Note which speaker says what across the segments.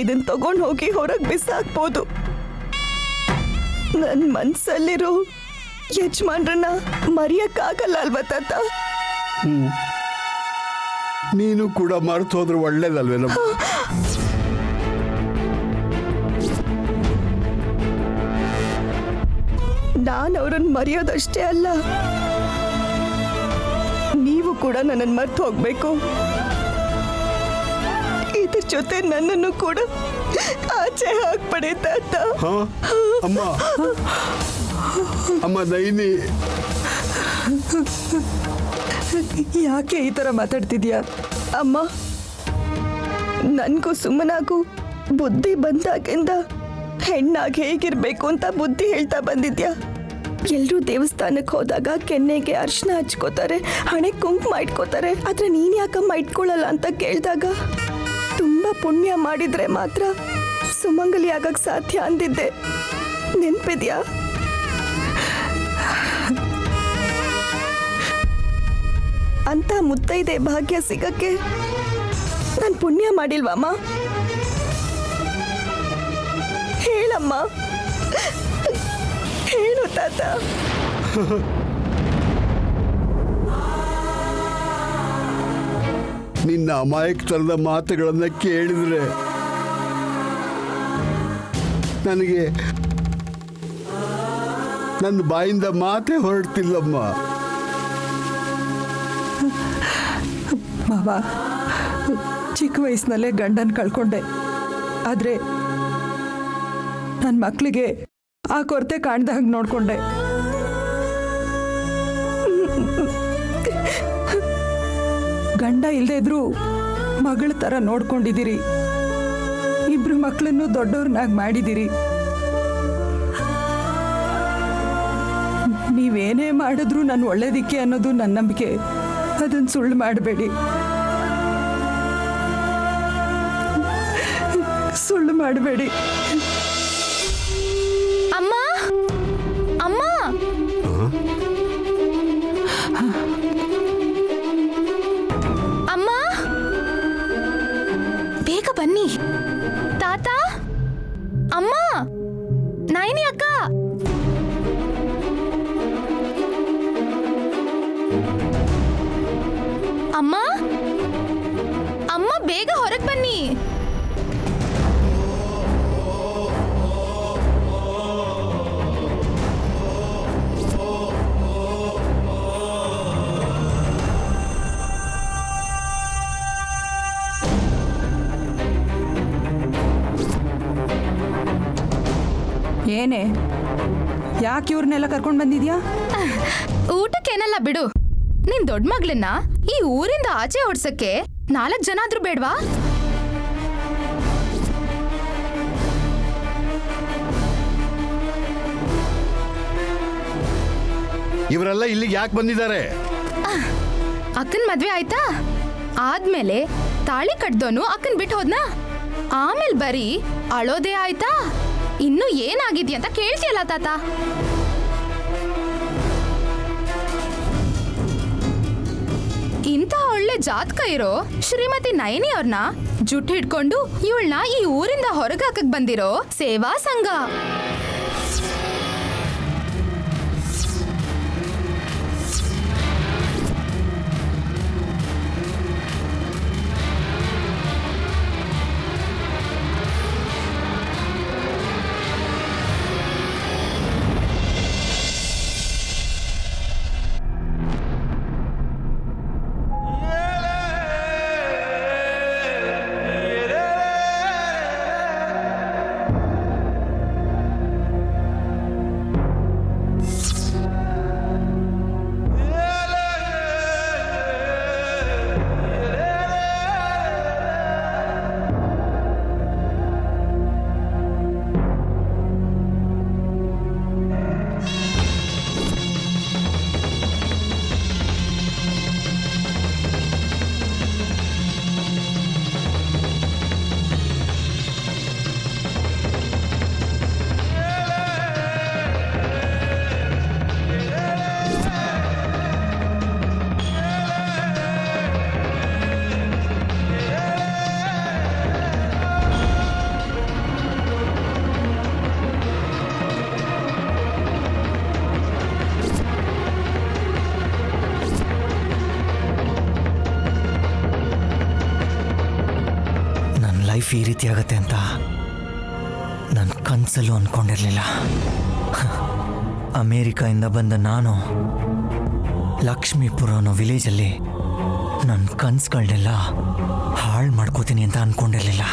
Speaker 1: ಇದನ್ ತಗೊಂಡ್ ಹೋಗಿ ಹೊರಗೆ ಬಿಸಾಕ್ಬೋದು. ನನ್ ಮನ್ಸಲ್ಲಿರೋ ಯಜಮಾನ್ರನ್ನ ಮರೆಯಕ್ಕಾಗಲ್ಲ ಅಲ್ವಾ ತಾತ?
Speaker 2: ನೀನು ಕೂಡ ಮರೆತು ಹೋದ್ರೆ ಒಳ್ಳೇದಲ್ವೇನಮ್ಮ?
Speaker 1: ನಾನು ಅವ್ರನ್ನ ಮರೆಯೋದಷ್ಟೇ ಅಲ್ಲ, ನೀವು ಕೂಡ ನನ್ನನ್ನು ಮರ್ತು ಹೋಗ್ಬೇಕು. ಇದ್ರ ಜೊತೆ ನನ್ನನ್ನು ಕೂಡ ಆಚೆ ಹಾಕ್ಬಿಡಿ ತಾತ.
Speaker 2: ಅಮ್ಮ ಅಮ್ಮ ನೈನಿ,
Speaker 1: ಯಾಕೆ ಈ ಥರ ಮಾತಾಡ್ತಿದ್ಯಾ ಅಮ್ಮ? ನನಗೂ ಸುಮ್ಮನಾಗೂ ಬುದ್ಧಿ ಬಂದಾಗಿಂದ ಹೆಣ್ಣಾಗಿ ಹೇಗಿರ್ಬೇಕು ಅಂತ ಬುದ್ಧಿ ಹೇಳ್ತಾ ಬಂದಿದ್ಯಾ. ಎಲ್ಲರೂ ದೇವಸ್ಥಾನಕ್ಕೆ ಹೋದಾಗ ಕೆನ್ನೆಗೆ ಅರ್ಶನ ಹಚ್ಕೋತಾರೆ, ಹಣೆ ಕುಂಕುಮ ಇಟ್ಕೋತಾರೆ. ಆದ್ರೆ ನೀನ್ ಯಾಕಮ್ಮ ಇಟ್ಕೊಳ್ಳಲ್ಲ ಅಂತ ಕೇಳಿದಾಗ ತುಂಬಾ ಪುಣ್ಯ ಮಾಡಿದ್ರೆ ಮಾತ್ರ ಸುಮಂಗಲಿ ಆಗಕ್ ಸಾಧ್ಯ ಅಂದಿದ್ದೆ. ನೆನ್ಪಿದ್ಯಾ? ಅಂತ ಮುತ್ತೈದೆ ಭಾಗ್ಯ ಸಿಗಕ್ಕೆ ನಾನು ಪುಣ್ಯ ಮಾಡಿಲ್ವಮ್ಮ? ಹೇಳಮ್ಮ, ಹೇಳು ತಾತ.
Speaker 2: ನಿನ್ನ ಅಮಾಯಕತನದ ಮಾತುಗಳನ್ನ ಕೇಳಿದ್ರೆ ನನಗೆ ನನ್ನ ಬಾಯಿಂದ ಮಾತೇ ಹೊರಡ್ತಿಲ್ಲಮ್ಮ.
Speaker 3: ಮಾವ, ಚಿಕ್ಕ ವಯಸ್ಸಿನಲ್ಲೇ ಗಂಡನ ಕಳ್ಕೊಂಡೆ. ಆದರೆ ನನ್ನ ಮಕ್ಕಳಿಗೆ ಆ ಕೊರತೆ ಕಾಣ್ದ ಹಾಗೆ ನೋಡ್ಕೊಂಡೆ. ಗಂಡ ಇಲ್ಲದೆ ಇದ್ರೂ ಮಗಳ ಥರ ನೋಡ್ಕೊಂಡಿದ್ದೀರಿ. ಇಬ್ರು ಮಕ್ಕಳನ್ನು ದೊಡ್ಡವ್ರನ್ನಾಗಿ ಮಾಡಿದ್ದೀರಿ. ನೀವೇನೇ ಮಾಡಿದ್ರು ನಾನು ಒಳ್ಳೇದಿಕ್ಕೆ ಅನ್ನೋದು ನನ್ನ ನಂಬಿಕೆ. ಅದನ್ನು ಸುಳ್ಳು ಮಾಡಬೇಡಿ, ಸುಳ್ಳು ಮಾಡಬೇಡಿ.
Speaker 4: ಅಮ್ಮ ಅಮ್ಮ, ಅಮ್ಮ ಬೇಗ ಬನ್ನಿ. ತಾತ, ಅಮ್ಮ, ನೈನಿ ಅಕ್ಕ, ಅಮ್ಮ ಅಮ್ಮ ಬೇಗ ಹೊರಗೆ ಬನ್ನಿ.
Speaker 3: ಏನೇ, ಯಾಕೆ ಇವ್ರನ್ನೆಲ್ಲ ಕರ್ಕೊಂಡು ಬಂದಿದ್ಯಾ?
Speaker 4: ಊಟಕ್ಕೇನಲ್ಲ ಬಿಡು. ನಿನ್ ದೊಡ್ಡ ಮಗಳನ್ನ ಈ ಊರಿಂದ ಆಚೆ ಓಡ್ಸಕ್ಕೆ 4 ಜನ ಆದ್ರೂ ಬೇಡ್ವಾ?
Speaker 2: ಇವರೆಲ್ಲ ಇಲ್ಲಿಗೆ ಯಾಕೆ ಬಂದಿದ್ದಾರೆ?
Speaker 4: ಅಕ್ಕನ್ ಮದ್ವೆ ಆಯ್ತಾ? ಆದ್ಮೇಲೆ ತಾಳಿ ಕಟ್ದೋನು ಅಕ್ಕನ್ ಬಿಟ್ಟು ಹೋದ್ನಾ? ಆಮೇಲೆ ಬರೀ ಅಳೋದೇ ಆಯ್ತಾ? ಇನ್ನು ಏನಾಗಿದ್ಯ ಅಂತ ಕೇಳ್ತಿಯಲ್ಲ ತಾತ. ಇಂಥ ಒಳ್ಳೆ ಜಾತಕ ಇರೋ ಶ್ರೀಮತಿ ನೈನಿ ಅವ್ರನ್ನ ಜುಟ್ಟು ಹಿಡ್ಕೊಂಡು ಇವಳನ್ನ ಈ ಊರಿಂದ ಹೊರಗೆ ಹಾಕಕ್ ಬಂದಿರೋ ಸೇವಾ ಸಂಘ.
Speaker 5: ಲೈಫ್ ಈ ರೀತಿ ಆಗುತ್ತೆ ಅಂತ ನನ್ನ ಕನಸಲ್ಲೂ ಅಂದ್ಕೊಂಡಿರಲಿಲ್ಲ. ಅಮೇರಿಕಾಯಿಂದ ಬಂದ ನಾನು ಲಕ್ಷ್ಮೀಪುರ ಅನ್ನೋ ವಿಲೇಜಲ್ಲಿ ನನ್ನ ಕನಸುಗಳನ್ನೆಲ್ಲ ಹಾಳು ಮಾಡ್ಕೋತೀನಿ ಅಂತ ಅಂದ್ಕೊಂಡಿರಲಿಲ್ಲ.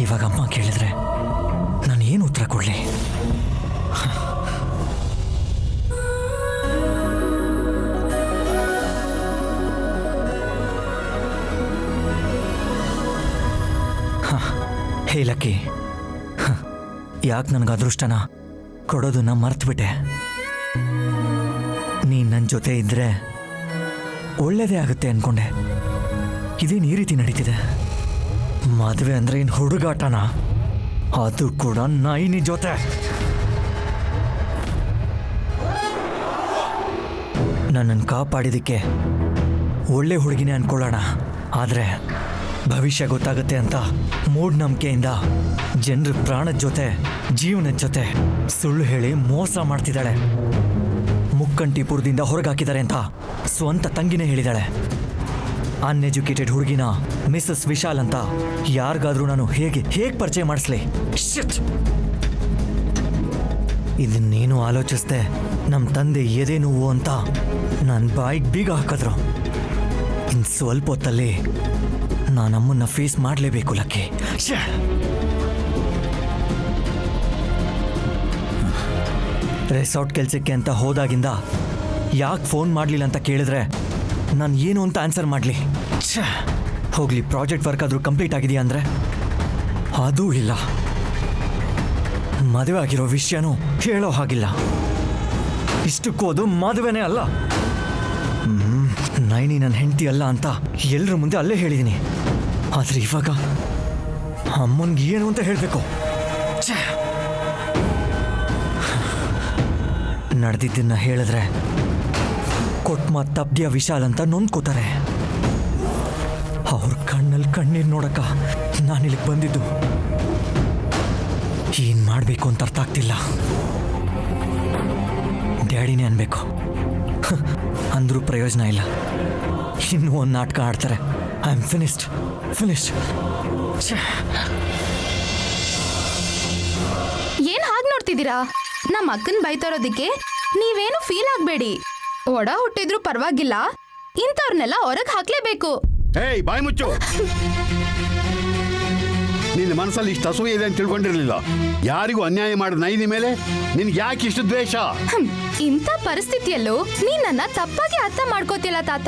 Speaker 5: ಇವಾಗ ಅಮ್ಮ ಕೇಳಿದ್ರೆ ನಾನು ಏನು ಉತ್ತರ ಕೊಡಲಿ? ಹೇ ಲಕ್ಕಿ, ಯಾಕೆ ನನಗೆ ಅದೃಷ್ಟನ ಕೊಡೋದನ್ನ ಮರ್ತುಬಿಟ್ಟೆ. ನೀನು ನನ್ನ ಜೊತೆ ಇದ್ದರೆ ಒಳ್ಳೇದೇ ಆಗುತ್ತೆ ಅಂದ್ಕೊಂಡೆ. ಇದೇನು ಈ ರೀತಿ ನಡೀತಿದೆ? ಮದುವೆ ಅಂದರೆ ಇನ್ನು ಹುಡುಗಾಟನ, ಅದು ಕೂಡ ನಾಯಿನಿ ಜೊತೆ. ನನ್ನನ್ನು ಕಾಪಾಡಿದ್ದಕ್ಕೆ ಒಳ್ಳೆ ಹುಡುಗಿನೇ ಅಂದ್ಕೊಳ್ಳೋಣ, ಆದರೆ ಭವಿಷ್ಯ ಗೊತ್ತಾಗುತ್ತೆ ಅಂತ ಮೂಢನಂಬಿಕೆಯಿಂದ ಜನರ ಪ್ರಾಣದ ಜೊತೆ ಜೀವನದ ಜೊತೆ ಸುಳ್ಳು ಹೇಳಿ ಮೋಸ ಮಾಡ್ತಿದ್ದಾಳೆ. ಮುಕ್ಕಂಟಿಪುರದಿಂದ ಹೊರಗಾಕಿದ್ದಾರೆ ಅಂತ ಸ್ವಂತ ತಂಗಿನೇ ಹೇಳಿದಾಳೆ. ಅನ್ಎಜುಕೇಟೆಡ್ ಹುಡುಗಿನ ಮಿಸಸ್ ವಿಶಾಲ್ ಅಂತ ಯಾರಿಗಾದ್ರೂ ನಾನು ಹೇಗೆ ಪರಿಚಯ ಮಾಡಿಸ್ಲಿ? ಇದನ್ನೇನು ಆಲೋಚಿಸ್ದೆ ನಮ್ಮ ತಂದೆ ಎದೆ ನೋವು ಅಂತ ನನ್ನ ಬಾಯಿಗೆ ಬೀಗ ಹಾಕಿದ್ರು. ಇನ್ನು ಸ್ವಲ್ಪ ಹೊತ್ತಲ್ಲಿ ನಾನು ಅಮ್ಮನ್ನ ಫೇಸ್ ಮಾಡಲೇಬೇಕು ಲಕ್ಕಿ. ರೆಸಾರ್ಟ್ ಕೆಲಸಕ್ಕೆ ಅಂತ ಹೋದಾಗಿಂದ ಯಾಕೆ ಫೋನ್ ಮಾಡಲಿಲ್ಲ ಅಂತ ಕೇಳಿದ್ರೆ ನಾನು ಏನು ಅಂತ ಆನ್ಸರ್ ಮಾಡಲಿ? ಹೋಗ್ಲಿ, ಪ್ರಾಜೆಕ್ಟ್ ವರ್ಕ್ ಆದರೂ ಕಂಪ್ಲೀಟ್ ಆಗಿದೆಯಾ ಅಂದರೆ ಅದೂ ಇಲ್ಲ. ಮದುವೆ ಆಗಿರೋ ವಿಷಯನೂ ಹೇಳೋ ಹಾಗಿಲ್ಲ. ಇಷ್ಟಕ್ಕೂ ಅದು ಮದುವೆನೇ ಅಲ್ಲ. ನೈನಿ ನನ್ನ ಹೆಂಡತಿ ಅಲ್ಲ ಅಂತ ಎಲ್ಲರ ಮುಂದೆ ಅಲ್ಲೇ ಹೇಳಿದ್ದೀನಿ. ಆದರೆ ಇವಾಗ ಅಮ್ಮನಿಗೆ ಏನು ಅಂತ ಹೇಳಬೇಕು? ನಡೆದಿದ್ದನ್ನ ಹೇಳಿದ್ರೆ ಕೊಟ್ಟ ಮಾತು ತಪ್ಪಿಯ ವಿಶಾಲ್ ಅಂತ ನೊಂದ್ಕೋತಾರೆ. ಅವ್ರ ಕಣ್ಣಲ್ಲಿ ಕಣ್ಣೀರು ನೋಡಕ್ಕ ನಾನಿಲ್ಲಿಗೆ ಬಂದಿದ್ದು. ಏನು ಮಾಡಬೇಕು ಅಂತ ಅರ್ಥ ಆಗ್ತಿಲ್ಲ. ಡ್ಯಾಡಿನೇ ಅನ್ಬೇಕು, ಅಂದ್ರೂ ಪ್ರಯೋಜನ ಇಲ್ಲ. ಇನ್ನೂ ಒಂದು ನಾಟಕ ಆಡ್ತಾರೆ. I am finished.
Speaker 4: ಏನ್ ಹಾಗೆ ನೋಡ್ತಿದ್ದೀರಾ? ನಮ್ಮ ಅಕ್ಕನ್ ಬೈತಾರೋದಕ್ಕೆ ನೀವೇನು ಫೀಲ್ ಆಗ್ಬೇಡಿ. ಒಡ ಹುಟ್ಟಿದ್ರು ಪರವಾಗಿಲ್ಲ, ಇಂಥವ್ರನ್ನೆಲ್ಲ ಹೊರಗೆ ಹಾಕ್ಲೇಬೇಕು.
Speaker 2: ಏಯ್, ಬಾಯಿ ಮುಚ್ಚು. ನಿನ್ನ ಮನಸ್ಸಲ್ಲಿ ಇಷ್ಟು ಅಸೂಯೆ ಇದೆ ಅಂತ ತಿಳ್ಕೊಂಡಿರ್ಲಿಲ್ಲ. ಯಾರಿಗೂ ಅನ್ಯಾಯ ಮಾಡಿದ ನೈನಿ ಮೇಲೆ ನಿನ್ಗೆ ಯಾಕೆ ಇಷ್ಟು ದ್ವೇಷ?
Speaker 4: ಇಂಥ ಪರಿಸ್ಥಿತಿಯಲ್ಲೂ ನೀನ್ ನನ್ನ ತಪ್ಪಾಗಿ ಅರ್ಥ ಮಾಡ್ಕೋತಿಲ್ಲ ತಾತ.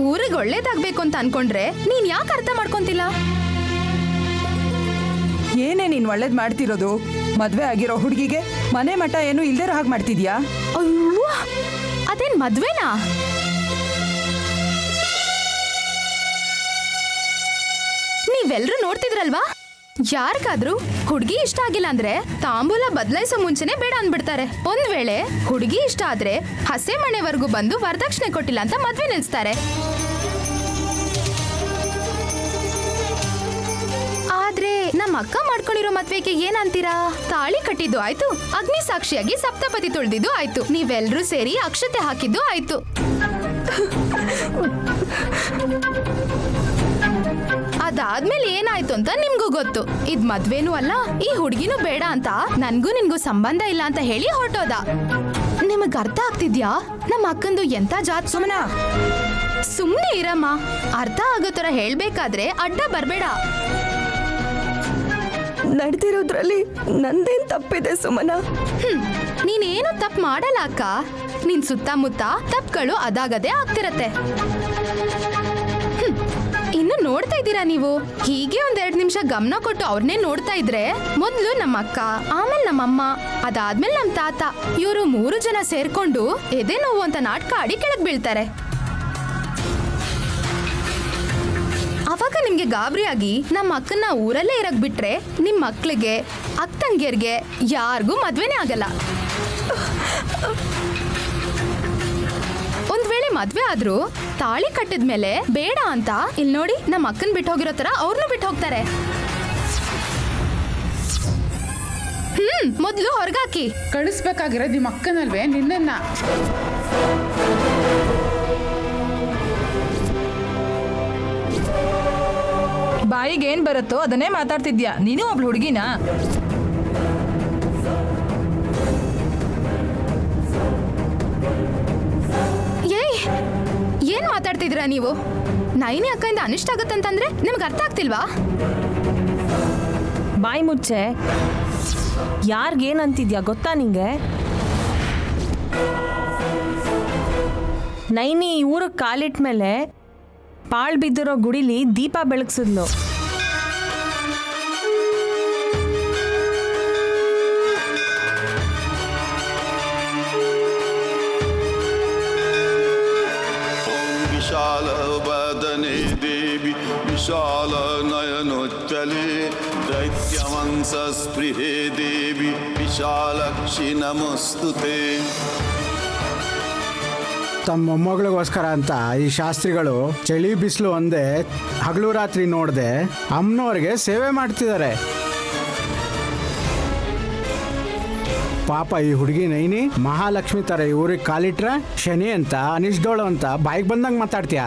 Speaker 4: ಊರಿಗೆ ಒಳ್ಳೇದಾಗ್ಬೇಕು ಅಂತ ಅನ್ಕೊಂಡ್ರೆ ನೀನ್ ಯಾಕೆ ಅರ್ಥ ಮಾಡ್ಕೊಂತಿಲ್ಲ?
Speaker 3: ಏನೇ ನೀನು ಒಳ್ಳೇದು ಮಾಡ್ತಿರೋದು? ಮದುವೆ ಆಗಿರೋ ಹುಡುಗಿಗೆ ಮನೆ ಮಠ ಏನು ಇಲ್ದೇ ಹಾಗೆ ಮಾಡ್ತಿದ್ಯಾ?
Speaker 4: ಅಯ್ಯೋ, ಅದೇನ್ ಮದ್ವೆನಾ? ನೀವೆಲ್ರೂ ನೋಡ್ತಿದ್ರಲ್ವಾ? ಯಾರಿಗಾದ್ರೂ ಹುಡುಗಿ ಇಷ್ಟ ಆಗಿಲ್ಲ ಅಂದ್ರೆ ತಾಂಬೂಲ ಬದಲಾಯಿಸೋ ಮುಂಚೆನೆ ಬೇಡ ಅಂದ್ಬಿಡ್ತಾರೆ. ಒಂದ್ ವೇಳೆ ಹುಡುಗಿ ಇಷ್ಟ ಆದ್ರೆ ಹಸೆ ಮನೆವರೆಗೂ ಬಂದು ವರದಕ್ಷಿಣೆ ಕೊಟ್ಟಿಲ್ಲ ಅಂತ ಮದ್ವೆ ನಿಲ್ಸ್ತಾರೆ. ಆದ್ರೆ ನಮ್ಮ ಅಕ್ಕ ಮಾಡ್ಕೊಂಡಿರೋ ಮದ್ವೆಗೆ ಏನಂತೀರಾ? ತಾಳಿ ಕಟ್ಟಿದ್ದು ಆಯ್ತು, ಅಗ್ನಿ ಸಾಕ್ಷಿಯಾಗಿ ಸಪ್ತಪದಿ ತುಳಿದಿದ್ದು ಆಯ್ತು, ನೀವೆಲ್ರೂ ಸೇರಿ ಅಕ್ಷತೆ ಹಾಕಿದ್ದು ಆಯ್ತು. ಅದಾದ್ಮೇಲೆ ಏನಾಯ್ತು ಅಂತ ನಿಮ್ಗೂ ಗೊತ್ತು. ಇದ್ ಮದ್ವೆನೂ ಅಲ್ಲ, ಈ ಹುಡುಗಿನೂ ಬೇಡ ಅಂತ ನನ್ಗೂ ನಿನ್ಗೂ ಸಂಬಂಧ ಇಲ್ಲ ಅಂತ ಹೇಳಿ ಹೊರಟೋದ. ನಿಮಗ್ ಅರ್ಥ ಆಗ್ತಿದ್ಯಾ ನಮ್ಮ ಅಕ್ಕಂದು ಎಂತ ಜಾತ್? ಸುಮ್ನೆ ಇರಮ್ಮ. ಅರ್ಥ ಆಗೋ ತರ ಹೇಳ್ಬೇಕಾದ್ರೆ ಅಡ್ಡ ಬರ್ಬೇಡ.
Speaker 1: ನಡೆದಿರೋದ್ರಲ್ಲಿ ನಂದೇನ್ ತಪ್ಪಿದೆ ಸುಮನ?
Speaker 4: ನೀನೇನು ತಪ್ಪು ಮಾಡಲ್ಲ ಅಕ್ಕ. ನಿನ್ ಸುತ್ತಮುತ್ತ ತಪ್ಪುಗಳು ಅದಾಗದೆ ಆಗ್ತಿರತ್ತೆ. ಇನ್ನು ನೋಡ್ತಾ ಇದ್ದೀರಾ ನೀವು? ಹೀಗೆ ಒಂದೆರಡು ನಿಮಿಷ ಗಮನ ಕೊಟ್ಟು ಅವ್ರನ್ನೇ ನೋಡ್ತಾ ಇದ್ರೆ, ಮೊದ್ಲು ನಮ್ಮ ಅಕ್ಕ, ಆಮೇಲೆ ನಮ್ಮಮ್ಮ, ಅದಾದ್ಮೇಲೆ ನಮ್ಮ ತಾತ, ಇವರು 3 ಜನ ಸೇರ್ಕೊಂಡು ಎದೆ ನೋವು ಅಂತ ನಾಟಕ ಆಡಿ ಕೆಳಗ್ ಬೀಳ್ತಾರೆ. ಅವಾಗ ನಿಮ್ಗೆ ಗಾಬರಿಯಾಗಿ ನಮ್ಮ ಅಕ್ಕನ್ನ ಊರಲ್ಲೇ ಇರಕ್ ಬಿಟ್ರೆ ನಿಮ್ ಮಕ್ಳಿಗೆ, ಅಕ್ಕ ತಂಗಿಯರ್ಗೆ ಯಾರಿಗೂ ಮದ್ವೆನೇ ಆಗಲ್ಲ. ಒಂದ್ ವೇಳೆ ಮದ್ವೆ ಆದ್ರೂ ತಾಳಿ ಕಟ್ಟಿದ್ಮೇಲೆ ಬೇಡ ಅಂತ ಇಲ್ಲಿ ನೋಡಿ ನಮ್ಮ ಅಕ್ಕನ್ ಬಿಟ್ಟು ಹೋಗಿರೋ ತರ ಅವ್ರನ್ನೂ ಬಿಟ್ಟು ಹೋಗ್ತಾರೆ. ಮೊದ್ಲು ಹೊರಗಾಕಿ.
Speaker 6: ಕಳಿಸ್ಬೇಕಾಗಿರೋದು ನಿಮ್ಮ ಅಕ್ಕನಲ್ವೇ ನಿನ್ನನ್ನ?
Speaker 3: ಬಾಯಿಗೆ ಏನ್ ಬರುತ್ತೋ ಅದನ್ನೇ ಮಾತಾಡ್ತಿದ್ಯಾ. ನೀನು ಒಬ್ಳು ಹುಡುಗಿನಾ?
Speaker 4: ಏಯ್ ಏನ್ ಮಾತಾಡ್ತಿದ್ದೀರಾ ನೀವು? ನೈನಿ ಅಕ್ಕಯಿಂದ ಅನಿಷ್ಟ ಆಗುತ್ತಂತಂದ್ರೆ ನಿಮ್ಗೆ ಅರ್ಥ ಆಗ್ತಿಲ್ವಾ?
Speaker 7: ಬಾಯಿ ಮುಚ್ಚೆ. ಯಾರಿಗೇನಂತಿದ್ಯಾ ಗೊತ್ತಾ ನಿಂಗೆ? ನೈನಿ ಈ ಊರಿಗೆ ಕಾಲಿಟ್ಟ ಮೇಲೆ ಪಾಳ್ ಬಿದ್ದಿರೋ ಗುಡಿಲಿ ದೀಪ ಬೆಳಗ್ಸಿದ್ಲು.
Speaker 8: विशाल वदने देवी विशाल नयनोच्चले दैत्यवंशस्पृहे देवी विशालक्षि नमस्तुते.
Speaker 9: ತಮ್ಮ ಮೊಮ್ಮಗಳಿಗೋಸ್ಕರ ಅಂತ ಈ ಶಾಸ್ತ್ರಿಗಳು ಚಳಿ ಬಿಸಿಲು ಒಂದೇ ಹಗಲು ರಾತ್ರಿ ನೋಡದೆ ಅಮ್ಮನವ್ರಿಗೆ ಸೇವೆ ಮಾಡ್ತಿದ್ದಾರೆ. ಪಾಪ ಈ ಹುಡುಗಿ ನೈನಿ ಮಹಾಲಕ್ಷ್ಮಿ ತರ ಈ ಊರಿಗೆ ಕಾಲಿಟ್ರೆ ಶನಿ ಅಂತ ಅನಿಸ್ದೋಳು ಅಂತ ಬಾಯಿಗೆ ಬಂದಂಗೆ ಮಾತಾಡ್ತೀಯ.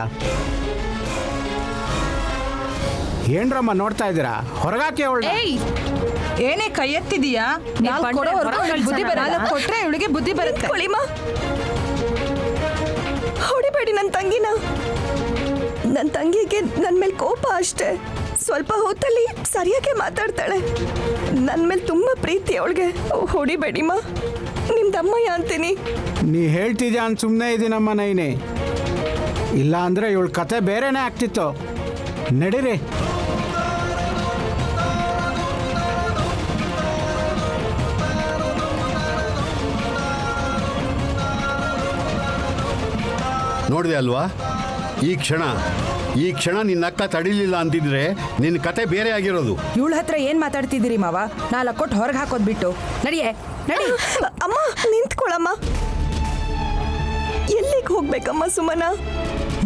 Speaker 9: ಏನ್ರಮ್ಮ ನೋಡ್ತಾ ಇದ್ದೀರಾ? ಹೊರಗಾಕಿ ಅವಳ.
Speaker 3: ಏನೇ ಕೈ ಎತ್ತಿದೀಯಾ? ಕೊಟ್ರೆ ಇವಳಿಗೆ ಬುದ್ಧಿ ಬರುತ್ತೆ.
Speaker 1: ಹೊಡಿಬೇಡಿ ನನ್ನ ತಂಗಿನ. ನನ್ನ ತಂಗಿಗೆ ನನ್ನ ಮೇಲೆ ಕೋಪ ಅಷ್ಟೇ. ಸ್ವಲ್ಪ ಹೊತ್ತಲ್ಲಿ ಸರಿಯಾಗಿ ಮಾತಾಡ್ತಾಳೆ. ನನ್ನ ಮೇಲೆ ತುಂಬಾ ಪ್ರೀತಿ ಅವಳಿಗೆ. ಹೊಡಿಬೇಡಿಮ್ಮ, ನಿಮ್ದಮ್ಮಯ್ಯ ಅಂತೀನಿ.
Speaker 9: ನೀ ಹೇಳ್ತಿದ್ಯಾ ಅಂತ ಸುಮ್ಮನೆ ಇದ್ದೀನಮ್ಮ ನೈನಿ. ಇಲ್ಲ ಅಂದ್ರೆ ಇವಳ ಕತೆ ಬೇರೆನೇ ಆಗ್ತಿತ್ತು. ನಡೀರಿ.
Speaker 2: ನೋಡಿದೆ ಅಲ್ವಾ, ಈ ಕ್ಷಣ ನಿನ್ನ ಅಕ್ಕ ತಡಿಲಿಲ್ಲ ಅಂತಿದ್ರೆ ನಿನ್ನ ಕತೆ ಬೇರೆ ಆಗಿರೋದು.
Speaker 3: ಇವಳ ಹತ್ರ ಏನ್ ಮಾತಾಡ್ತಿದ್ದೀರಿ ಮಾವ? 4 ಕೊಟ್ಟು ಹೊರಗೆ ಹಾಕೋದ್ ಬಿಟ್ಟು ನಡಿಯೇ ನಡಿ.
Speaker 1: ಅಮ್ಮ ನಿಂತ್ಕೊಳಮ್ಮ. ಎಲ್ಲಿಗೆ ಹೋಗ್ಬೇಕಮ್ಮ ಸುಮನ?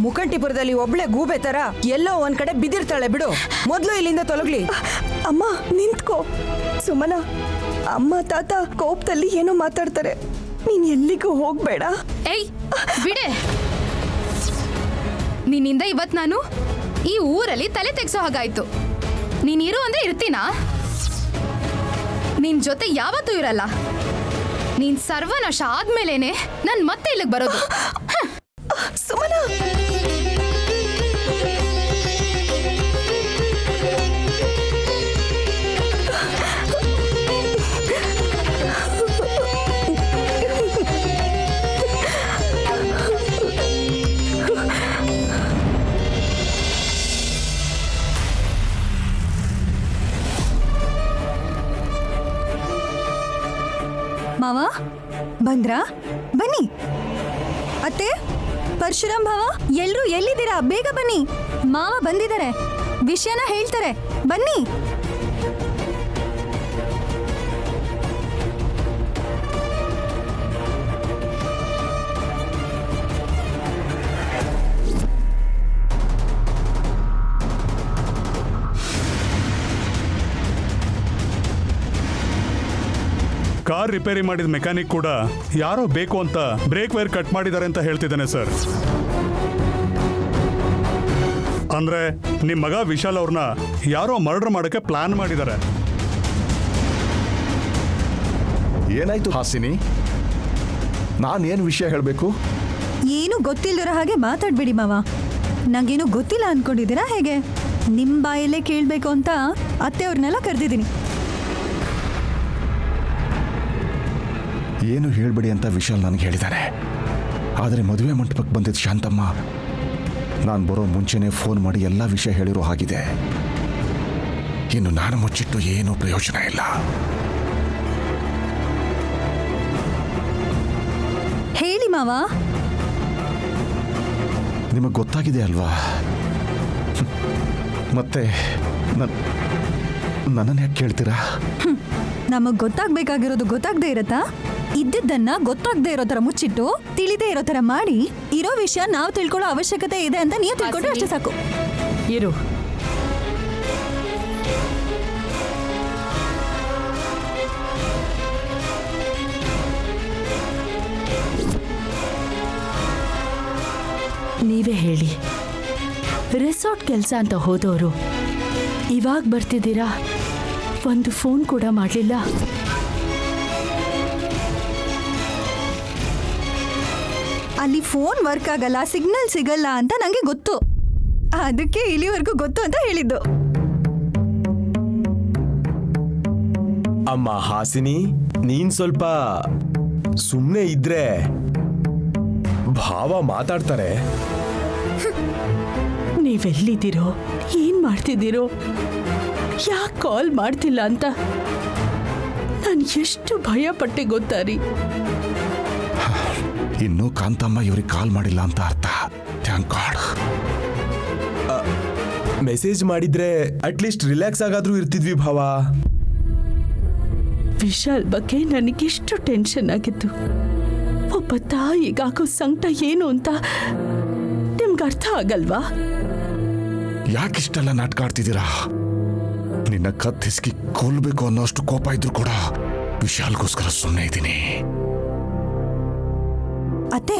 Speaker 3: ಮುಖಂಟಿಪುರದಲ್ಲಿ ಒಬ್ಳೆ ಗೂಬೆ ತರ ಎಲ್ಲೋ ಒಂದ್ ಕಡೆ ಬಿದ್ದಿರ್ತಾಳೆ ಬಿಡು. ಮೊದ್ಲು ಇಲ್ಲಿಂದ ತೊಲಗ್ಲಿ.
Speaker 1: ಅಮ್ಮ ನಿಂತ್ಕೋ. ಸುಮನ, ಅಮ್ಮ ತಾತ ಕೋಪದಲ್ಲಿ ಏನೋ ಮಾತಾಡ್ತಾರೆ. ನೀನ್ ಎಲ್ಲಿಗೂ ಹೋಗ್ಬೇಡ.
Speaker 4: ಏಯ್ ಬಿಡೆ. ನಿನ್ನಿಂದ ಇವತ್ ನಾನು ಈ ಊರಲ್ಲಿ ತಲೆ ತೆಗ್ಸೋ ಹಾಗಾಯ್ತು. ನೀನಿರು ಅಂದ್ರೆ ಇರ್ತೀನಾ? ನಿನ್ ಜೊತೆ ಯಾವತ್ತೂ ಇರಲ್ಲ. ನೀನ್ ಸರ್ವನಾಶ ಆದ್ಮೇಲೇನೆ ನಾನ್ ಮತ್ತೆ ಇಲ್ಲಿಗೆ ಬರೋದು.
Speaker 1: ಸುಮನ,
Speaker 10: ಮಾವ ಬಂದ್ರಾ? ಬನ್ನಿ. ಅತ್ತೆ, ಪರಶುರಾಮ್ ಭಾವ, ಎಲ್ರೂ ಎಲ್ಲಿದ್ದೀರಾ? ಬೇಗ ಬನ್ನಿ. ಮಾವ ಬಂದಿದ್ದಾರೆ, ವಿಷಯನ ಹೇಳ್ತಾರೆ. ಬನ್ನಿ.
Speaker 11: ಕಾರ್ ರಿಪೇರಿ ಮಾಡಿದ ಮೆಕ್ಯಾನಿಕ್ ಕೂಡ ಯಾರೋ ಬೇಕು ಅಂತ ಬ್ರೇಕ್ ವೈರ್ ಕಟ್ ಮಾಡಿದ್ದಾರೆ ಅಂತ ಹೇಳ್ತಿದ್ದಾನೆ ಸರ್. ಅಂದ್ರೆ ನಿಮ್ಮ ಮಗ ವಿಶಾಲ್ ಅವ್ರನ್ನ ಯಾರೋ ಮರ್ಡರ್ ಮಾಡೋಕ್ಕೆ ಪ್ಲಾನ್ ಮಾಡಿದ್ದಾರೆ.
Speaker 12: ಏನಾಯ್ತು ಹಾಸಿನಿ? ನಾನೇನು ವಿಷಯ ಹೇಳಬೇಕು?
Speaker 10: ಏನು ಗೊತ್ತಿಲ್ಲದಿರೋ ಹಾಗೆ ಮಾತಾಡ್ಬೇಡಿ ಮಾವ. ನಂಗೇನು ಗೊತ್ತಿಲ್ಲ ಅನ್ಕೊಂಡಿದ್ದೀರಾ ಹೇಗೆ? ನಿಮ್ಮ ಬಾಯಲ್ಲೇ ಕೇಳಬೇಕು ಅಂತ ಅತ್ತೆ ಅವ್ರನ್ನೆಲ್ಲ ಕರೆದಿದ್ದೀನಿ.
Speaker 12: ಏನು ಹೇಳ್ಬೇಡಿ ಅಂತ ವಿಶಾಲ್ ನನಗೆ ಹೇಳಿದ್ದಾರೆ. ಆದರೆ ಮದುವೆ ಮಂಟಪಕ್ಕೆ ಬಂದಿದ್ದ ಶಾಂತಮ್ಮ ನಾನು ಬರೋ ಮುಂಚೆನೇ ಫೋನ್ ಮಾಡಿ ಎಲ್ಲ ವಿಷಯ ಹೇಳಿರೋ ಹಾಗಿದೆ. ಇನ್ನು ನಾನು ಮುಚ್ಚಿಟ್ಟು ಏನೂ ಪ್ರಯೋಜನ ಇಲ್ಲ.
Speaker 10: ಹೇಳಿ ಮಾವ.
Speaker 12: ನಿಮಗೆ ಗೊತ್ತಾಗಿದೆ ಅಲ್ವಾ? ಮತ್ತೆ ನನ್ನನ್ನು ಯಾಕೆ ಕೇಳ್ತೀರಾ?
Speaker 10: ನಮಗ್ ಗೊತ್ತಾಗ್ಬೇಕಾಗಿರೋದು ಗೊತ್ತಾಗದೆ ಇರತ್ತಾ? ಇದ್ದದ್ದನ್ನ ಗೊತ್ತಾಗದೆ ಇರೋ ತರ ಮುಚ್ಚಿಟ್ಟು ತಿಳಿದೇ ಇರೋ ತರ ಮಾಡಿ ಇರೋ ವಿಷಯ ನಾವು ತಿಳ್ಕೊಳ್ಳೋ ಅವಶ್ಯಕತೆ ಇದೆ ಅಂತ ನೀವು ತಿಳ್ಕೊಂಡ್ರೆ ಅಷ್ಟೇ ಸಾಕು.
Speaker 7: ಇರು. ನೀವೇ ಹೇಳಿ, ರೆಸಾರ್ಟ್ ಕೆಲಸ ಅಂತ ಹೋದವರು
Speaker 1: ಇವಾಗ ಬರ್ತಿದ್ದೀರಾ? ಒಂದು ಫೋನ್ ಕೂಡ ಮಾಡಲಿಲ್ಲ.
Speaker 10: ಅಲ್ಲಿ ಫೋನ್ ವರ್ಕ್ ಆಗಲ್ಲ, ಸಿಗ್ನಲ್ ಸಿಗಲ್ಲ ಅಂತ ನಂಗೆ ಗೊತ್ತು. ಅದಕ್ಕೆ ಇಲ್ಲಿವರೆಗೂ ಗೊತ್ತು ಅಂತ ಹೇಳಿದ್ದು.
Speaker 13: ಅಮ್ಮ ಹಾಸಿನಿ, ನೀನ್ ಸ್ವಲ್ಪ ಸುಮ್ಮನೆ ಇದ್ರೆ ಭಾವ ಮಾತಾಡ್ತಾರೆ.
Speaker 1: ನೀವೆಲ್ಲಿದ್ದೀರೋ, ಏನ್ ಮಾಡ್ತಿದ್ದೀರೋ, ಯಾಕೆ ಕಾಲ್ ಮಾಡ್ತಿಲ್ಲ ಅಂತ ನಾನು ಎಷ್ಟು ಭಯ ಪಟ್ಟೆ ಗೊತ್ತಾ ರೀ.
Speaker 12: ಇನ್ನೂ ಕಾಂತಮ್ಮ ಇವ್ರಿಗೆ ಕಾಲ್ ಮಾಡಿಲ್ಲ ಅಂತ ಅರ್ಥ. Thank god.
Speaker 13: ಮೆಸೇಜ್ ಮಾಡಿದ್ರೆ ಅಟ್ಲೀಸ್ಟ್ ರಿಲ್ಯಾಕ್ಸ್ ಆಗಾದ್ರೂ ಇರ್ತಿದ್ವಿ ಭಾವ.
Speaker 1: ವಿಶಾಲ್ ಬಗ್ಗೆ ನನಗೆಷ್ಟು ಟೆನ್ಷನ್ ಆಗಿತ್ತು. ಒಬ್ಬ ತಾಯಿಗಾಗೋ ಸಂಕಟ ಏನು ಅಂತ ನಿಮ್ಗೆ ಅರ್ಥ ಆಗಲ್ವಾ?
Speaker 12: ಯಾಕಿಷ್ಟೆಲ್ಲ ನಾಟಕ ಆಡ್ತಿದ್ದೀರಾ? ನಿನ್ನ ಕತ್ತಿಸ್ಕಿ ಕೊಲ್ಬೇಕು ಅನ್ನೋಷ್ಟು ಕೋಪ ಇದ್ರು ಕೂಡ ವಿಶಾಲ್ಗೋಸ್ಕರ ಸುಮ್ಮನೆ ಇದ್ದೀನಿ.
Speaker 10: ಅತ್ತೆ,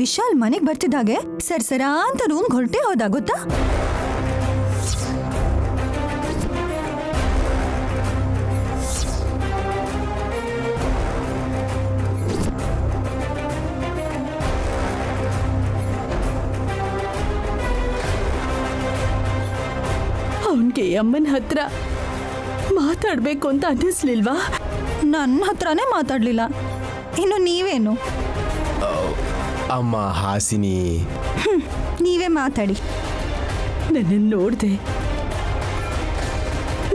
Speaker 10: ವಿಶಾಲ್ ಮನೆಗೆ ಬರ್ತಿದ್ದಾಗೆ ಸರ್ಸರಾ ಅಂತ ರೂಮ್ಗೆ ಹೊರಟೆ ಹೋದ ಗೊತ್ತಾ?
Speaker 1: ಅವನ್ಗೆ ಅಮ್ಮನ ಹತ್ರ ಮಾತಾಡ್ಬೇಕು ಅಂತ ಅನ್ನಿಸ್ಲಿಲ್ವಾ?
Speaker 10: ನನ್ನ ಹತ್ರನೇ ಮಾತಾಡ್ಲಿಲ್ಲ, ಇನ್ನು ನೀವೇನು?
Speaker 13: ಅಮ್ಮ ಹಾಸಿನಿ,
Speaker 10: ನೀವೇ ಮಾತಾಡಿ.
Speaker 1: ನನ್ನನ್ನು ನೋಡ್ದೆ,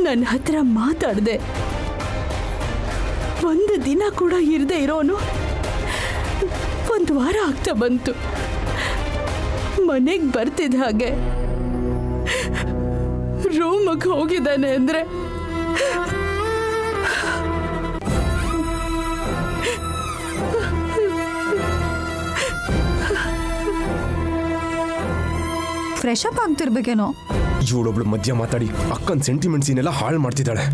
Speaker 1: ನನ್ನ ಹತ್ರ ಮಾತಾಡ್ದೆ, ಒಂದು ದಿನ ಕೂಡ ಇರದೆ ಇರೋನು 1 ವಾರ ಆಗ್ತಾ ಬಂತು. ಮನೆಗೆ ಬರ್ತಿದ್ದ ಹಾಗೆ ರೂಮಿಗೆ ಹೋಗಿದ್ದಾನೆ ಅಂದ್ರೆ
Speaker 10: ಫ್ರೆಶ್ ಅಪ್ ಆಗ್ತಿರ್ಬೇಕೇನೋ.
Speaker 13: ಇವಳೊಬ್ಳು ಮಧ್ಯ ಮಾತಾಡಿ ಅಕ್ಕನ ಸೆಂಟಿಮೆಂಟ್ಸ್ ಇನ್ನೆಲ್ಲ ಹಾಳು ಮಾಡ್ತಿದ್ದಾಳೆ.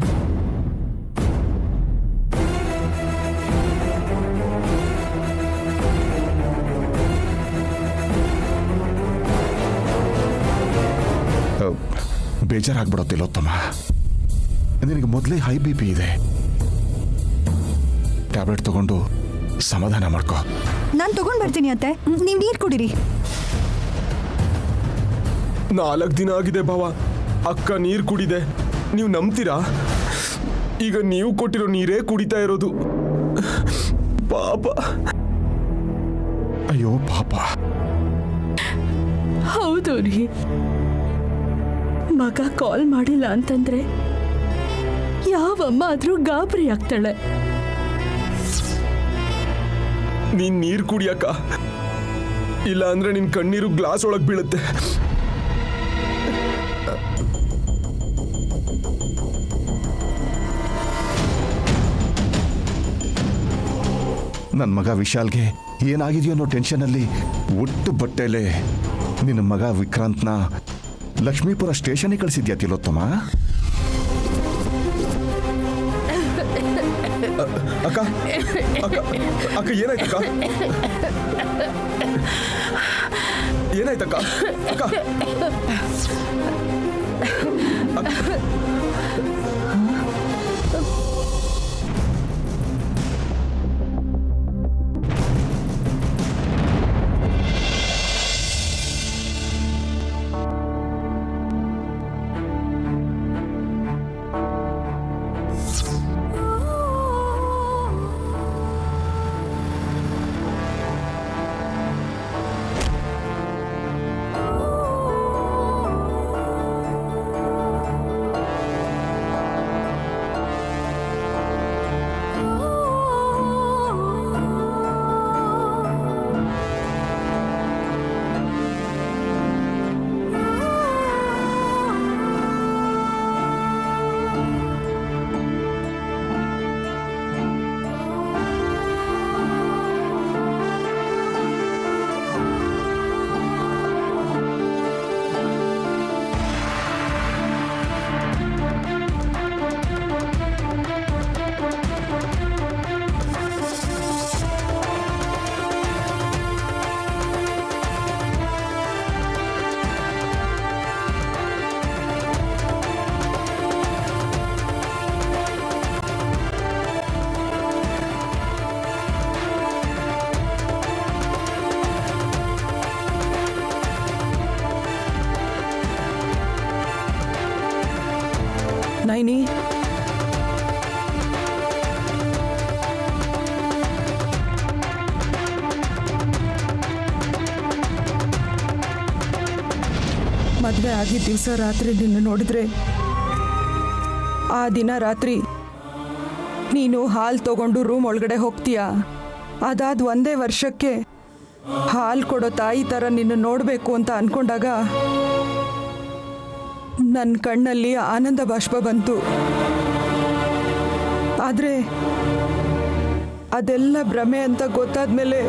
Speaker 12: ಬೇಜಾರಾಗ್ಬಿಡೋತಿಲ್ಲೋತ್ತಮ್ಮ, ನಿನಗೆ ಮೊದಲೇ ಹೈ ಬಿ ಪಿ ಇದೆ. ಟ್ಯಾಬ್ಲೆಟ್ ತಗೊಂಡು ಸಮಾಧಾನ ಮಾಡ್ಕೋ.
Speaker 10: ನಾನು ತಗೊಂಡ್ ಬರ್ತೀನಿ ಅತ್ತೆ, ನೀವು ನೀರು ಕುಡೀರಿ.
Speaker 13: 4 ದಿನ ಆಗಿದೆ ಭಾವ, ಅಕ್ಕ ನೀರು ಕುಡಿದೆ. ನೀವು ನಂಬ್ತೀರಾ? ಈಗ ನೀವು ಕೊಟ್ಟಿರೋ ನೀರೇ ಕುಡಿತಾ ಇರೋದು. ಪಾಪ.
Speaker 12: ಅಯ್ಯೋ ಪಾಪ.
Speaker 1: ಹೌದು ರೀ, ಮಗ ಕಾಲ್ ಮಾಡಿಲ್ಲ ಅಂತಂದ್ರೆ ಯಾವಮ್ಮ ಆದ್ರೂ ಗಾಬರಿ ಆಗ್ತಾಳೆ.
Speaker 13: ನೀನ್ ನೀರು ಕುಡಿಯಕ್ಕ, ಇಲ್ಲ ಅಂದ್ರೆ ನಿನ್ ಕಣ್ಣೀರು ಗ್ಲಾಸ್ ಒಳಗ್ ಬೀಳುತ್ತೆ.
Speaker 12: ನನ್ನ ಮಗ ವಿಶಾಲ್ಗೆ ಏನಾಗಿದೆಯೋ ಅನ್ನೋ ಟೆನ್ಷನಲ್ಲಿ ಒಟ್ಟು ಬಟ್ಟೆಲೆ ನಿನ್ನ ಮಗ ವಿಕ್ರಾಂತ್ನ ಲಕ್ಷ್ಮೀಪುರ ಸ್ಟೇಷನ್ಗೆ ಕಳಿಸಿದ್ಯಾ ತಿಲೋತ್ತಮ?
Speaker 13: ಅಕ್ಕ ಅಕ್ಕ ಅಕ್ಕ ಏನಾಯ್ತಕ್ಕ? ಏನಾಯ್ತಕ್ಕ? ಅಕ್ಕ
Speaker 3: ನೈನಿ, ಮದುವೆ ಆಗಿದ್ದ ದಿವಸ ರಾತ್ರಿ ನಿನ್ನ ನೋಡಿದ್ರೆ ಆ ದಿನ ರಾತ್ರಿ ನೀನು ಹಾಲು ತಗೊಂಡು ರೂಮ್ ಒಳಗಡೆ ಹೋಗ್ತೀಯ. ಅದಾದ ಒಂದೇ ವರ್ಷಕ್ಕೆ ಹಾಲು ಕೊಡೋ ತಾಯಿ ಥರ ನಿನ್ನ ನೋಡಬೇಕು ಅಂತ ಅನ್ಕೊಂಡಾಗ ನನ್ನ ಕಣ್ಣಲ್ಲಿ ಆನಂದ ಬಾಷ್ಪ ಬಂತು. ಆದರೆ ಅದೆಲ್ಲ ಭ್ರಮೆ ಅಂತ ಗೊತ್ತಾದ್ಮೇಲೆ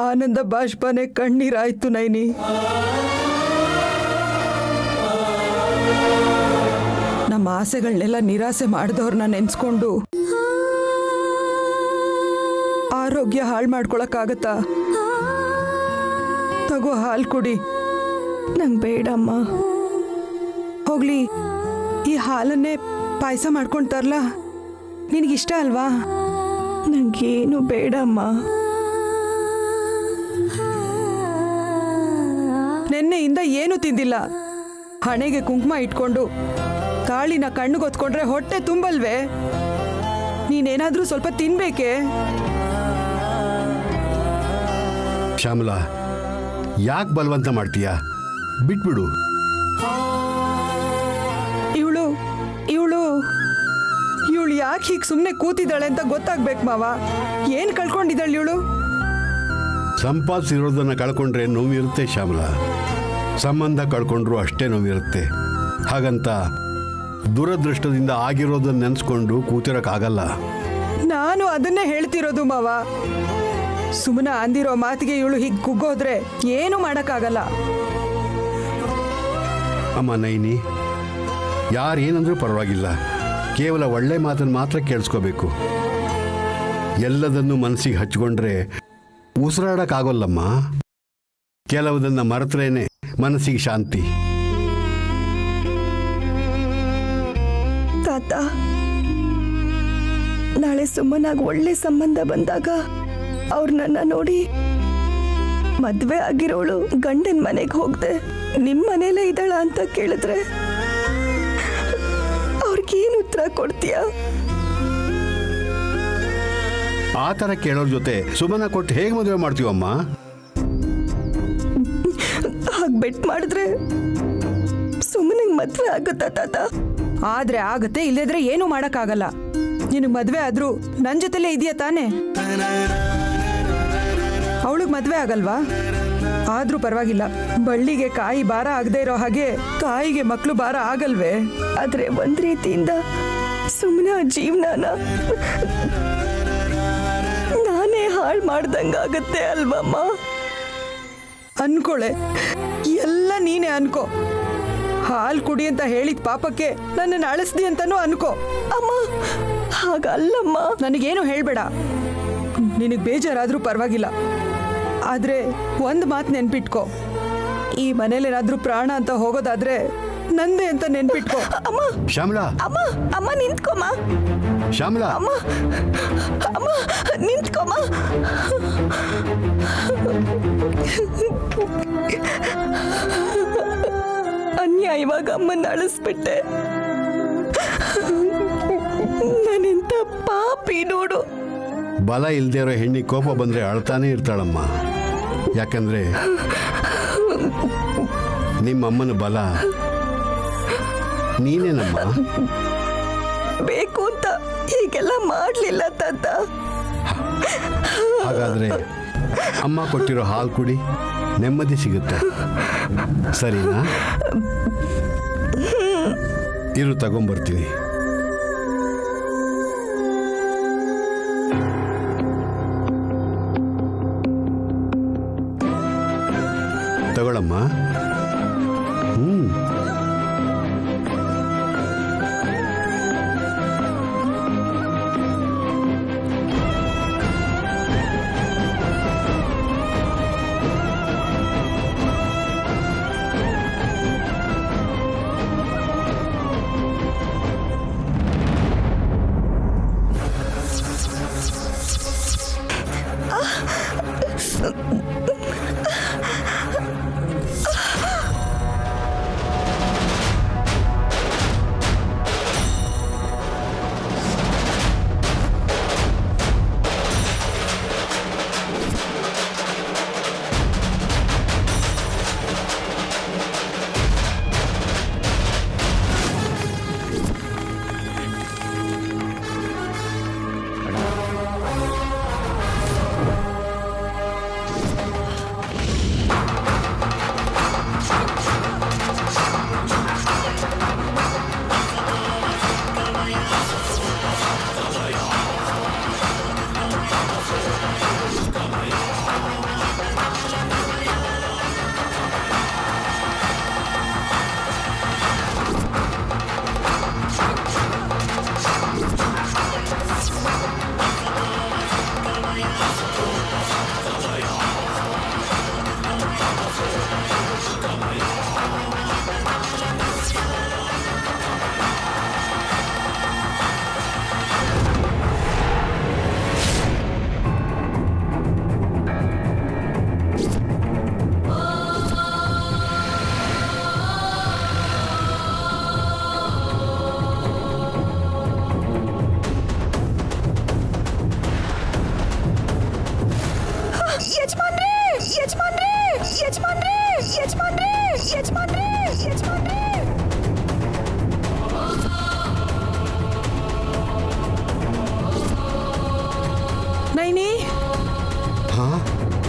Speaker 3: ಆನಂದ ಬಾಷ್ಪನೇ ಕಣ್ಣೀರಾಯ್ತು ನೈನಿ. ನಮ್ಮ ಆಸೆಗಳನ್ನೆಲ್ಲ ನಿರಾಸೆ ಮಾಡಿದವ್ರನ್ನ ನೆನ್ಸ್ಕೊಂಡು ಆರೋಗ್ಯ ಹಾಳು ಮಾಡ್ಕೊಳಕ್ಕಾಗತ್ತಾ? ತಗೋ ಹಾಲು ಕುಡಿ.
Speaker 1: ನಂಗೆ ಬೇಡಮ್ಮ.
Speaker 3: ಹೋಗ್ಲಿ, ಈ ಹಾಲನ್ನೇ ಪಾಯಸ ಮಾಡ್ಕೊಂಡು ತರ್ಲಾ? ನಿನಗಿಷ್ಟ ಅಲ್ವಾ?
Speaker 1: ನಂಗೇನು ಬೇಡಮ್ಮ.
Speaker 3: ನೆನ್ನೆಯಿಂದ ಏನು ತಿಂದಿಲ್ಲ. ಹಣೆಗೆ ಕುಂಕುಮ ಇಟ್ಕೊಂಡು ತಾಳಿನ ಕಣ್ಣುಗೊತ್ಕೊಂಡ್ರೆ ಹೊಟ್ಟೆ ತುಂಬಲ್ವೇ? ನೀನೇನಾದ್ರೂ ಸ್ವಲ್ಪ ತಿನ್ಬೇಕೆ?
Speaker 2: ಶ್ಯಾಮಲಾ, ಯಾಕೆ ಬಲವಂತ ಮಾಡ್ತೀಯಾ? ಬಿಟ್ಬಿಡು.
Speaker 3: ಇವಳು ಇವಳು ಇವಳು ಯಾಕೆ ಹೀಗೆ ಸುಮ್ಮನೆ ಕೂತಿದ್ದಾಳೆ ಅಂತ ಗೊತ್ತಾಗ್ಬೇಕು ಮಾವ. ಏನು ಕಳ್ಕೊಂಡಿದ್ದಾಳೆ ಇವಳು?
Speaker 2: ಸಂಪಾದಿಸಿರೋದನ್ನು ಕಳ್ಕೊಂಡ್ರೆ ನೋವಿರುತ್ತೆ ಶ್ಯಾಮಲಾ. ಸಂಬಂಧ ಕಳ್ಕೊಂಡ್ರು ಅಷ್ಟೇ ನೋವಿರುತ್ತೆ. ಹಾಗಂತ ದುರದೃಷ್ಟದಿಂದ ಆಗಿರೋದನ್ನ ನೆನೆಸ್ಕೊಂಡು ಕೂತಿರೋಕ್ಕಾಗಲ್ಲ.
Speaker 3: ನಾನು ಅದನ್ನೇ ಹೇಳ್ತಿರೋದು ಮಾವ. ಸುಮ್ಮನೆ ಅಂದಿರೋ ಮಾತಿಗೆ ಇವಳು ಹೀಗೆ ಕುಗ್ಗೋದ್ರೆ ಏನು ಮಾಡೋಕ್ಕಾಗಲ್ಲ.
Speaker 2: ಅಮ್ಮ ನೈನಿ, ಯಾರೇನಂದ್ರೂ ಪರವಾಗಿಲ್ಲ, ಕೇವಲ ಒಳ್ಳೆ ಮಾತನ್ನು ಮಾತ್ರ ಕೇಳಿಸ್ಕೋಬೇಕು. ಎಲ್ಲದನ್ನು ಮನಸ್ಸಿಗೆ ಹಚ್ಕೊಂಡ್ರೆ ಉಸಿರಾಡೋಕ್ಕಾಗೋಲ್ಲಮ್ಮ. ಕೆಲವುದನ್ನು ಮರೆತ್ರೇನೆ ಮನಸ್ಸಿಗೆ ಶಾಂತಿ.
Speaker 1: ತಾತ, ನಾಳೆ ಸುಮ್ಮನಾಗಿ ಒಳ್ಳೆ ಸಂಬಂಧ ಬಂದಾಗ ಅವ್ರು ನನ್ನ ನೋಡಿ ಮದ್ವೆ ಆಗಿರೋಳು ಗಂಡನ ಮನೆಗೆ ಹೋಗ್ದೆ ನಿಮ್ಮ ಮನೇಲೇ ಇದ್ದಾಳ ಅಂತ ಕೇಳಿದ್ರೆ ಅವ್ರಿಗೇನು ಉತ್ತರ ಕೊಡ್ತೀಯ?
Speaker 2: ಆ ಥರ ಕೇಳೋರ ಜೊತೆ ಸುಮ್ಮನ ಕೊಟ್ಟು ಹೇಗೆ ಮದುವೆ ಮಾಡ್ತೀವಮ್ಮ?
Speaker 1: ಹಾಗೆ ಬೆಟ್ ಮಾಡಿದ್ರೆ ಸುಮ್ಮನೆ ಮದ್ವೆ ಆಗುತ್ತಾ ತಾತ?
Speaker 3: ಆದ್ರೆ ಆಗತ್ತೆ, ಇಲ್ಲದ್ರೆ ಏನು ಮಾಡಕ್ಕಾಗಲ್ಲ. ನಿನಗೆ ಮದ್ವೆ ಆದ್ರೂ ನನ್ನ ಜೊತೆಲೇ ಇದೆಯಾ ತಾನೆ? ಅವಳಿಗೆ ಮದ್ವೆ ಆಗಲ್ವಾ? ಆದ್ರೂ ಪರವಾಗಿಲ್ಲ. ಬಳ್ಳಿಗೆ ಕಾಯಿ ಭಾರ ಆಗದೆ ಇರೋ ಹಾಗೆ ತಾಯಿಗೆ ಮಕ್ಕಳು ಭಾರ ಆಗಲ್ವೇ?
Speaker 1: ಆದ್ರೆ ಒಂದ್ ರೀತಿಯಿಂದ ಸುಮ್ಮನೆ ಜೀವನನ ನಾನೇ ಹಾಳು ಮಾಡ್ದಂಗಾಗತ್ತೆ ಅಲ್ವಮ್ಮ?
Speaker 3: ಅನ್ಕೊಳೆ, ಎಲ್ಲ ನೀನೇ ಅನ್ಕೋ. ಹಾಲು ಕುಡಿ ಅಂತ ಹೇಳಿದ ಪಾಪಕ್ಕೆ ನನ್ನನ್ನು ಅಳಿಸ್ದಿ ಅಂತಾನೂ ಅನ್ಕೋ.
Speaker 1: ಅಮ್ಮ, ಹಾಗಲ್ಲಮ್ಮ.
Speaker 3: ನನಗೇನು ಹೇಳ್ಬೇಡ. ನಿನಗೆ ಬೇಜಾರಾದ್ರೂ ಪರವಾಗಿಲ್ಲ. ಆದ್ರೆ ಒಂದು ಮಾತು ನೆನ್ಪಿಟ್ಕೋ, ಈ ಮನೇಲೇನಾದ್ರೂ ಪ್ರಾಣ ಅಂತ ಹೋಗೋದಾದ್ರೆ ನಂದೇ ಅಂತ ನೆನ್ಪಿಟ್ಕೋ.
Speaker 1: ಅಮ್ಮ,
Speaker 2: ಶ್ಯಾಮಲಾ,
Speaker 1: ಅಮ್ಮ, ಅಮ್ಮ ನಿಂತ್ಕೊಮ್ಮ.
Speaker 2: ಶ್ಯಾಮಲಾ,
Speaker 1: ಅಮ್ಮ, ಅಮ್ಮ ನಿಂತ್ಕೊಮ್ಮ. ಅನ್ಯಾಯವಾಗಿ ಅಮ್ಮನ್ನ ಅಳಿಸ್ಬಿಟ್ಟೆ. ನಾನೆಂತ ಪಾಪಿ ನೋಡು.
Speaker 2: ಬಲ ಇಲ್ದೇ ಇರೋ ಹೆಣ್ಣಿಗೆ ಕೋಪ ಬಂದರೆ ಅಳ್ತಾನೆ ಇರ್ತಾಳಮ್ಮ. ಯಾಕಂದ್ರೆ ನಿಮ್ಮಮ್ಮನ ಬಲ ನೀನೇನಮ್ಮ.
Speaker 1: ಬೇಕು ಅಂತ ಹೀಗೆಲ್ಲ ಮಾಡ್ಲಿಲ್ಲ ತಾತ.
Speaker 2: ಹಾಗಾದ್ರೆ ಅಮ್ಮ ಕೊಟ್ಟಿರೋ ಹಾಲು ಕುಡಿ, ನೆಮ್ಮದಿ ಸಿಗುತ್ತೆ. ಸರಿನಾ? ಇರು, ತಗೊಂಬರ್ತೀನಿ. ತಗೊಳಮ್ಮ.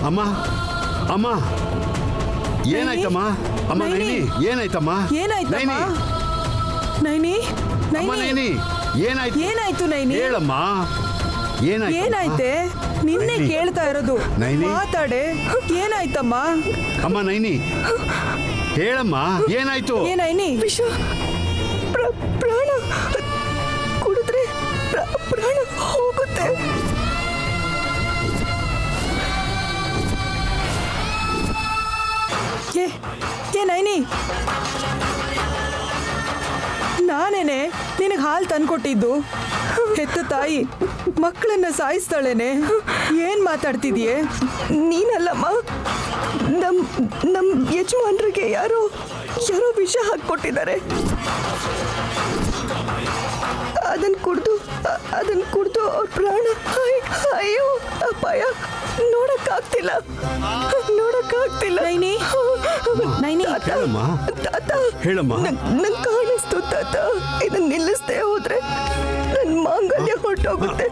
Speaker 2: ಅಮ್ಮ ಅಮ್ಮ ಏನಾಯ್ತಮ್ಮ? ಅಮ್ಮ ನೈನಿ ಏನಾಯ್ತಮ್ಮ?
Speaker 3: ಏನಾಯ್ತಮ್ಮ? ನೈನಿ
Speaker 2: ಅಮ್ಮ ನೈನಿ ಏನಾಯ್ತು?
Speaker 3: ಏನಾಯ್ತು ನೈನಿ?
Speaker 2: ಹೇಳಮ್ಮ
Speaker 3: ಏನಾಯ್ತೆ? ನಿನ್ನೆ ಕೇಳ್ತಾ ಇರೋದು.
Speaker 2: ನೈನಿ
Speaker 3: ಮಾತಾಡೆ. ಏನಾಯ್ತಮ್ಮ?
Speaker 2: ಅಮ್ಮ ನೈನಿ ಹೇಳಮ್ಮ ಏನಾಯ್ತು?
Speaker 3: ನೈನಿ
Speaker 1: ವಿಷ ಪ್ರಾಣ ಕುಡಿದ್ರೆ ಪ್ರಾಣ ಹೋಗುತ್ತೆ.
Speaker 3: ಏ ನೈನಿ, ನಾನೇನೆ ನಿನಗೆ ಹಾಲು ತಂದ್ಕೊಟ್ಟಿದ್ದು. ಹೆತ್ತ ತಾಯಿ ಮಕ್ಕಳನ್ನ ಸಾಯಿಸ್ತಾಳೇನೆ. ಏನ್ ಮಾತಾಡ್ತಿದ್ಯೆ?
Speaker 1: ನೀನಲ್ಲಮ್ಮ, ನಮ್ ಯಜಮಾನ್ರಿಗೆ ಯಾರೋ ವಿಷ ಹಾಕ್ಕೊಟ್ಟಿದ್ದಾರೆ. ಅದನ್ನ ಕುಡ್ದು ಅವ್ರ ಪ್ರಾಣ. ಅಯ್ಯೋ ಅಪಾಯ, ನೋಡಕ್ಕಾಗ್ತಿಲ್ಲ.
Speaker 3: ನೈನಿ ನೈನಿ
Speaker 2: ಹೇಳಮ್ಮ
Speaker 1: ತಾತ,
Speaker 2: ಹೇಳಮ್ಮ.
Speaker 1: ನಂಗೆ ಕಾಣಿಸ್ತು ತಾತ. ಇದನ್ನ ನಿಲ್ಲಿಸ್ದೆ ಹೋದ್ರೆ ನನ್ನ ಮಾಂಗಲ್ಯ ಹೊರಟೋಗುತ್ತೆ.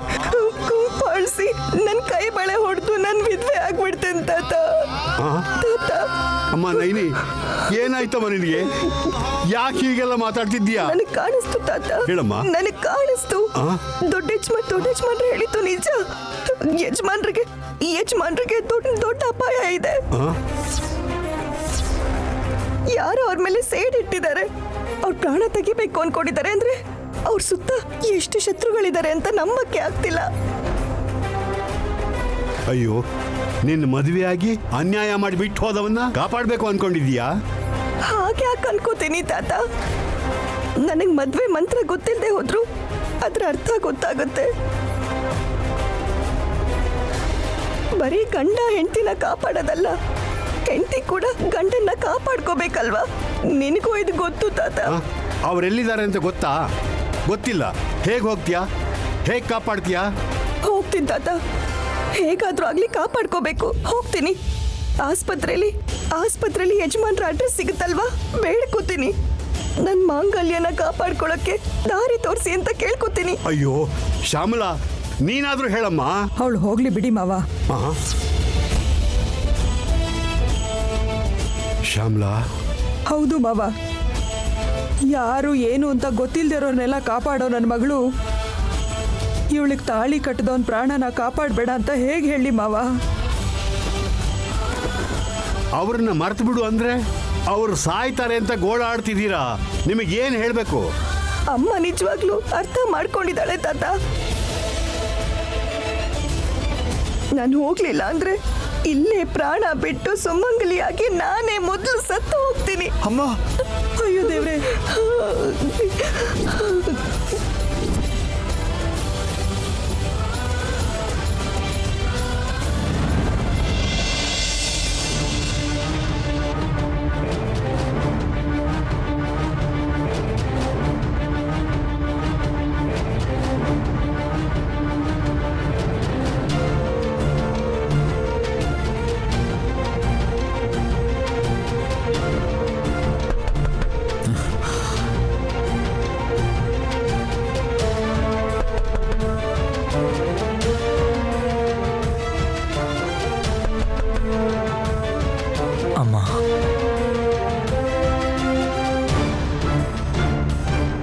Speaker 1: ಕುಂಪಾಳಿಸಿ ನನ್ನ ಕೈ ಬಳೆ ಹೊಡೆದು ನನ್ನ ವಿಧವೆ ಆಗ್ಬಿಡ್ತೇನೆ ತಾತ. ತಾತ.
Speaker 2: ಅಮ್ಮ ನೈನಿ ಏನಾಯ್ತಮ್ಮ ನಿನಗೆ? ಯಾಕೆ ಹೀಗೆಲ್ಲ ಮಾತಾಡ್ತಿದ್ಯಾ?
Speaker 1: ನನಗೆ ಕಾಣಿಸ್ತು ತಾತ.
Speaker 2: ಹೇಳಮ್ಮ.
Speaker 1: ನನಗೆ ಕಾಣಿಸ್ತು. ದೊಡ್ಡ ಯಜಮಾನ್ರು ಹೇಳಿದ್ದು ನಿಜ. ಯಜಮಾನ್ರಿಗೆ ದೊಡ್ಡ ಅಪಾಯ ಇದೆ. ಯಾರು ಅವ್ರ ಮೇಲೆ ಸೇಡಿಟ್ಟಿದ್ದಾರೆ. ಅವ್ರ ಪ್ರಾಣ ತೆಗಿಬೇಕು ಅನ್ಕೊಂಡಿದ್ದಾರೆ. ಅಂದ್ರೆ ಅವ್ರ ಸುತ್ತ ಎಷ್ಟು ಶತ್ರುಗಳಿದ್ದಾರೆ ಅಂತ ನಂಬಕ್ಕೆ ಆಗ್ತಿಲ್ಲ.
Speaker 2: ಅಯ್ಯೋ, ನಿನ್ನ ಮದುವೆಯಾಗಿ ಅನ್ಯಾಯ ಮಾಡಿ ಬಿಟ್ಟು ಹೋದವನ್ನ ಕಾಪಾಡಬೇಕು ಅನ್ಕೊಂಡಿದ್ಯಾ?
Speaker 1: ಹಾಗೆ ಯಾಕೆ ಅನ್ಕೋತೀನಿ ತಾತ. ನನಗೆ ಮದ್ವೆ ಮಂತ್ರ ಗೊತ್ತಿಲ್ಲದೆ ಹೋದ್ರು ಅದ್ರ ಅರ್ಥ ಗೊತ್ತಾಗುತ್ತೆ. ಬರೀ ಗಂಡ ಹೆಂಡತಿನ ಕಾಪಾಡೋದಲ್ಲ, ಹೆಂಡತಿ ಕೂಡ ಗಂಡನ್ನ ಕಾಪಾಡ್ಕೋಬೇಕಲ್ವಾ? ನಿನಗೂ ಇದು ಗೊತ್ತು ತಾತ.
Speaker 2: ಅವರೆಲ್ಲಿದ್ದಾರೆ ಅಂತ ಗೊತ್ತಾ? ಗೊತ್ತಿಲ್ಲ. ಹೇಗೆ ಹೋಗ್ತೀಯಾ? ಹೇಗೆ ಕಾಪಾಡ್ತೀಯಾ?
Speaker 1: ಹೋಗ್ತೀನಿ ತಾತ, ಹೇಗಾದ್ರೂ ಆಗ್ಲಿ ಕಾಪಾಡ್ಕೋಬೇಕು. ಹೋಗ್ತೀನಿ. ಆಸ್ಪತ್ರೆಯಲ್ಲಿ ಯಜಮಾನ್ರ ಅಡ್ರೆಸ್ ಸಿಗುತ್ತಲ್ವಾ? ಬೇಡ್ಕೋತೀನಿ. ನನ್ನ ಮಾಂಗಲ್ಯನ ಕಾಪಾಡ್ಕೊಳಕ್ಕೆ ದಾರಿ ತೋರಿಸಿ ಅಂತ ಕೇಳ್ಕೊತೀನಿ.
Speaker 2: ಅಯ್ಯೋ ಶ್ಯಾಮಲಾ, ನೀನಾದ್ರೂ ಹೇಳಮ್ಮ.
Speaker 3: ಅವಳು ಹೋಗ್ಲಿ ಬಿಡಿ ಮಾವ.
Speaker 2: ಶ್ಯಾಮಲಾ.
Speaker 3: ಹೌದು ಮಾವ, ಯಾರು ಏನು ಅಂತ ಗೊತ್ತಿಲ್ದಿರೋರ್ನೆಲ್ಲ ಕಾಪಾಡೋ ನನ್ನ ಮಗಳು ಇವಳಿಗೆ ತಾಳಿ ಕಟ್ಟದವನ್ ಪ್ರಾಣನ ಕಾಪಾಡಬೇಡ ಅಂತ ಹೇಗೆ ಹೇಳಿ ಮಾವ?
Speaker 2: ಅವ್ರನ್ನ ಮರ್ತು ಬಿಡು ಅಂದ್ರೆ ಅವ್ರು ಸಾಯ್ತಾರೆ ಅಂತ ಗೋಳಾಡ್ತಿದ್ದೀರಾ. ನಿಮಗೇನು ಹೇಳಬೇಕು?
Speaker 1: ಅಮ್ಮ ನಿಜವಾಗ್ಲೂ ಅರ್ಥ ಮಾಡ್ಕೊಂಡಿದ್ದಾಳೆ ತಾತ. ನಾನು ಹೋಗ್ಲಿಲ್ಲ ಅಂದ್ರೆ ಇಲ್ಲೇ ಪ್ರಾಣ ಬಿಟ್ಟು ಸುಮಂಗಲಿಯಾಗಿ ನಾನೇ ಮೊದಲು ಸತ್ತು ಹೋಗ್ತೀನಿ.
Speaker 5: ಅಮ್ಮ,
Speaker 3: ಅಯ್ಯೋ ದೇವ್ರೆ.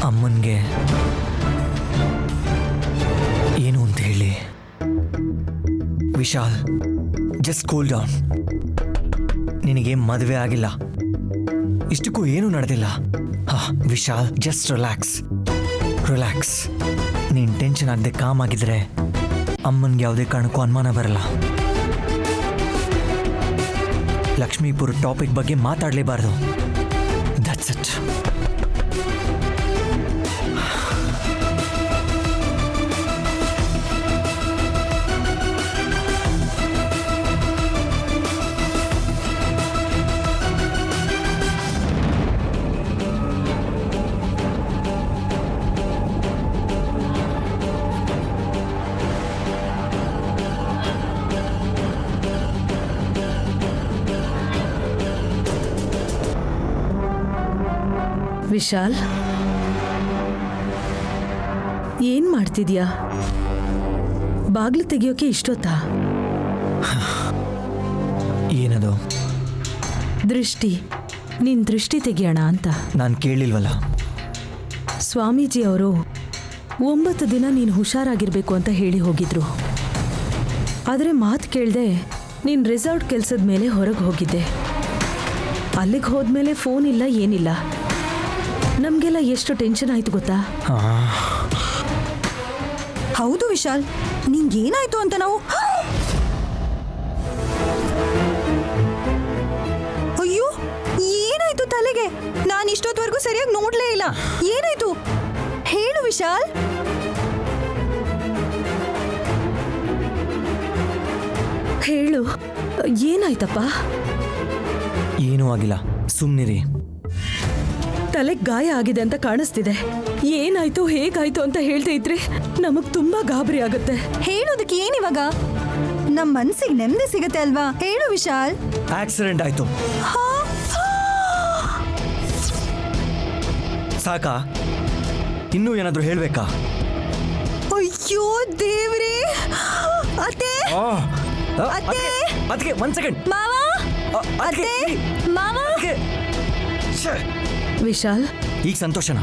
Speaker 5: ಅಮ್ಮನಿಗೆ ಏನು ಅಂತ ಹೇಳಿ? Vishal, just cool down. ನಿನಗೆ ಮದುವೆ ಆಗಿಲ್ಲ, ಇಷ್ಟಕ್ಕೂ ಏನೂ ನಡೆದಿಲ್ಲ. Vishal, just relax. ನೀನು ಟೆನ್ಷನ್ ಆಗದೆ ಕಾಮ್ ಆಗಿದ್ರೆ ಅಮ್ಮನಿಗೆ ಯಾವುದೇ ಕಾರಣಕ್ಕೂ ಅನುಮಾನ ಬರಲ್ಲ. ಲಕ್ಷ್ಮೀಪುರ ಟಾಪಿಕ್ ಬಗ್ಗೆ ಮಾತಾಡಲೇಬಾರ್ದು. That's it.
Speaker 7: ವಿಶಾಲ್, ಏನ್ ಮಾಡ್ತಿದ್ಯಾ? ಬಾಗ್ಲು ತೆಗಿಯೋಕೆ ಇಷ್ಟೊತ್ತಾ?
Speaker 5: ಏನದು?
Speaker 7: ದೃಷ್ಟಿ. ನಿನ್ ದೃಷ್ಟಿ ತೆಗಿಯೋಣ ಅಂತ.
Speaker 5: ನಾನು ಕೇಳಿಲ್ವಲ್ಲ.
Speaker 7: ಸ್ವಾಮೀಜಿ ಅವರು 9 ದಿನ ನೀನು ಹುಷಾರಾಗಿರ್ಬೇಕು ಅಂತ ಹೇಳಿ ಹೋಗಿದ್ರು. ಆದರೆ ಮಾತು ಕೇಳದೆ ನೀನು ರೆಸಾರ್ಟ್ ಕೆಲಸದ ಮೇಲೆ ಹೊರಗೆ ಹೋಗಿದ್ದೆ. ಅಲ್ಲಿಗೆ ಹೋದ್ಮೇಲೆ ಫೋನ್ ಇಲ್ಲ, ಏನಿಲ್ಲ. ನಮಗೆಲ್ಲ ಎಷ್ಟು ಟೆನ್ಷನ್ ಆಯ್ತು ಗೊತ್ತಾ?
Speaker 10: ಹೌದು ವಿಶಾಲ್, ನಿಂಗೇನಾಯ್ತು ಅಂತ ನಾವು ಅಯ್ಯೋ ಏನಾಯ್ತು ತಲೆಗೆ? ನಾನು ಇಷ್ಟೊತ್ತವರೆಗೂ ಸರಿಯಾಗಿ ನೋಡ್ಲೇ ಇಲ್ಲ. ಏನಾಯ್ತು ಹೇಳು ವಿಶಾಲ್.
Speaker 7: ಹೇಳು, ಏನಾಯ್ತಪ್ಪ?
Speaker 5: ಏನೂ ಆಗಿಲ್ಲ, ಸುಮ್ಮನಿರಿ.
Speaker 7: ತಲೆಗೆ ಗಾಯ ಆಗಿದೆ ಅಂತ ಕಾಣಿಸ್ತಿದೆ. ಏನಾಯ್ತು ಹೇಗಾಯ್ತು ಅಂತ ಹೇಳ್ತಾ ಇದ್ರೆ ನಮಗ್ ತುಂಬಾ ಗಾಬರಿ ಆಗುತ್ತೆ.
Speaker 10: ಹೇಳೋದಕ್ಕೆ ಏನಿವಾಗ? ನಮ್ಮ ಮನ್ಸಿಗೆ ನೆಮ್ಮದಿ ಸಿಗತ್ತೆ ಅಲ್ವಾ? ಹೇಳು ವಿಶಾಲ್.
Speaker 5: ಆಕ್ಸಿಡೆಂಟ್ ಆಯ್ತು. ಸಾಕಾ? ಇನ್ನೂ ಏನಾದರೂ ಹೇಳ್ಬೇಕಾ?
Speaker 10: ಅಯ್ಯೋ ದೇವ್ರೇ. ಅತ್ತೆ ಅತ್ತೆ,
Speaker 5: ಅದಕ್ಕೆ 1 ಸೆಕೆಂಡ್.
Speaker 10: ಮಾವ, ಅತ್ತೆ, ಮಾವ.
Speaker 7: ವಿಶಾಲ್,
Speaker 5: ಈಗ ಸಂತೋಷನಾ?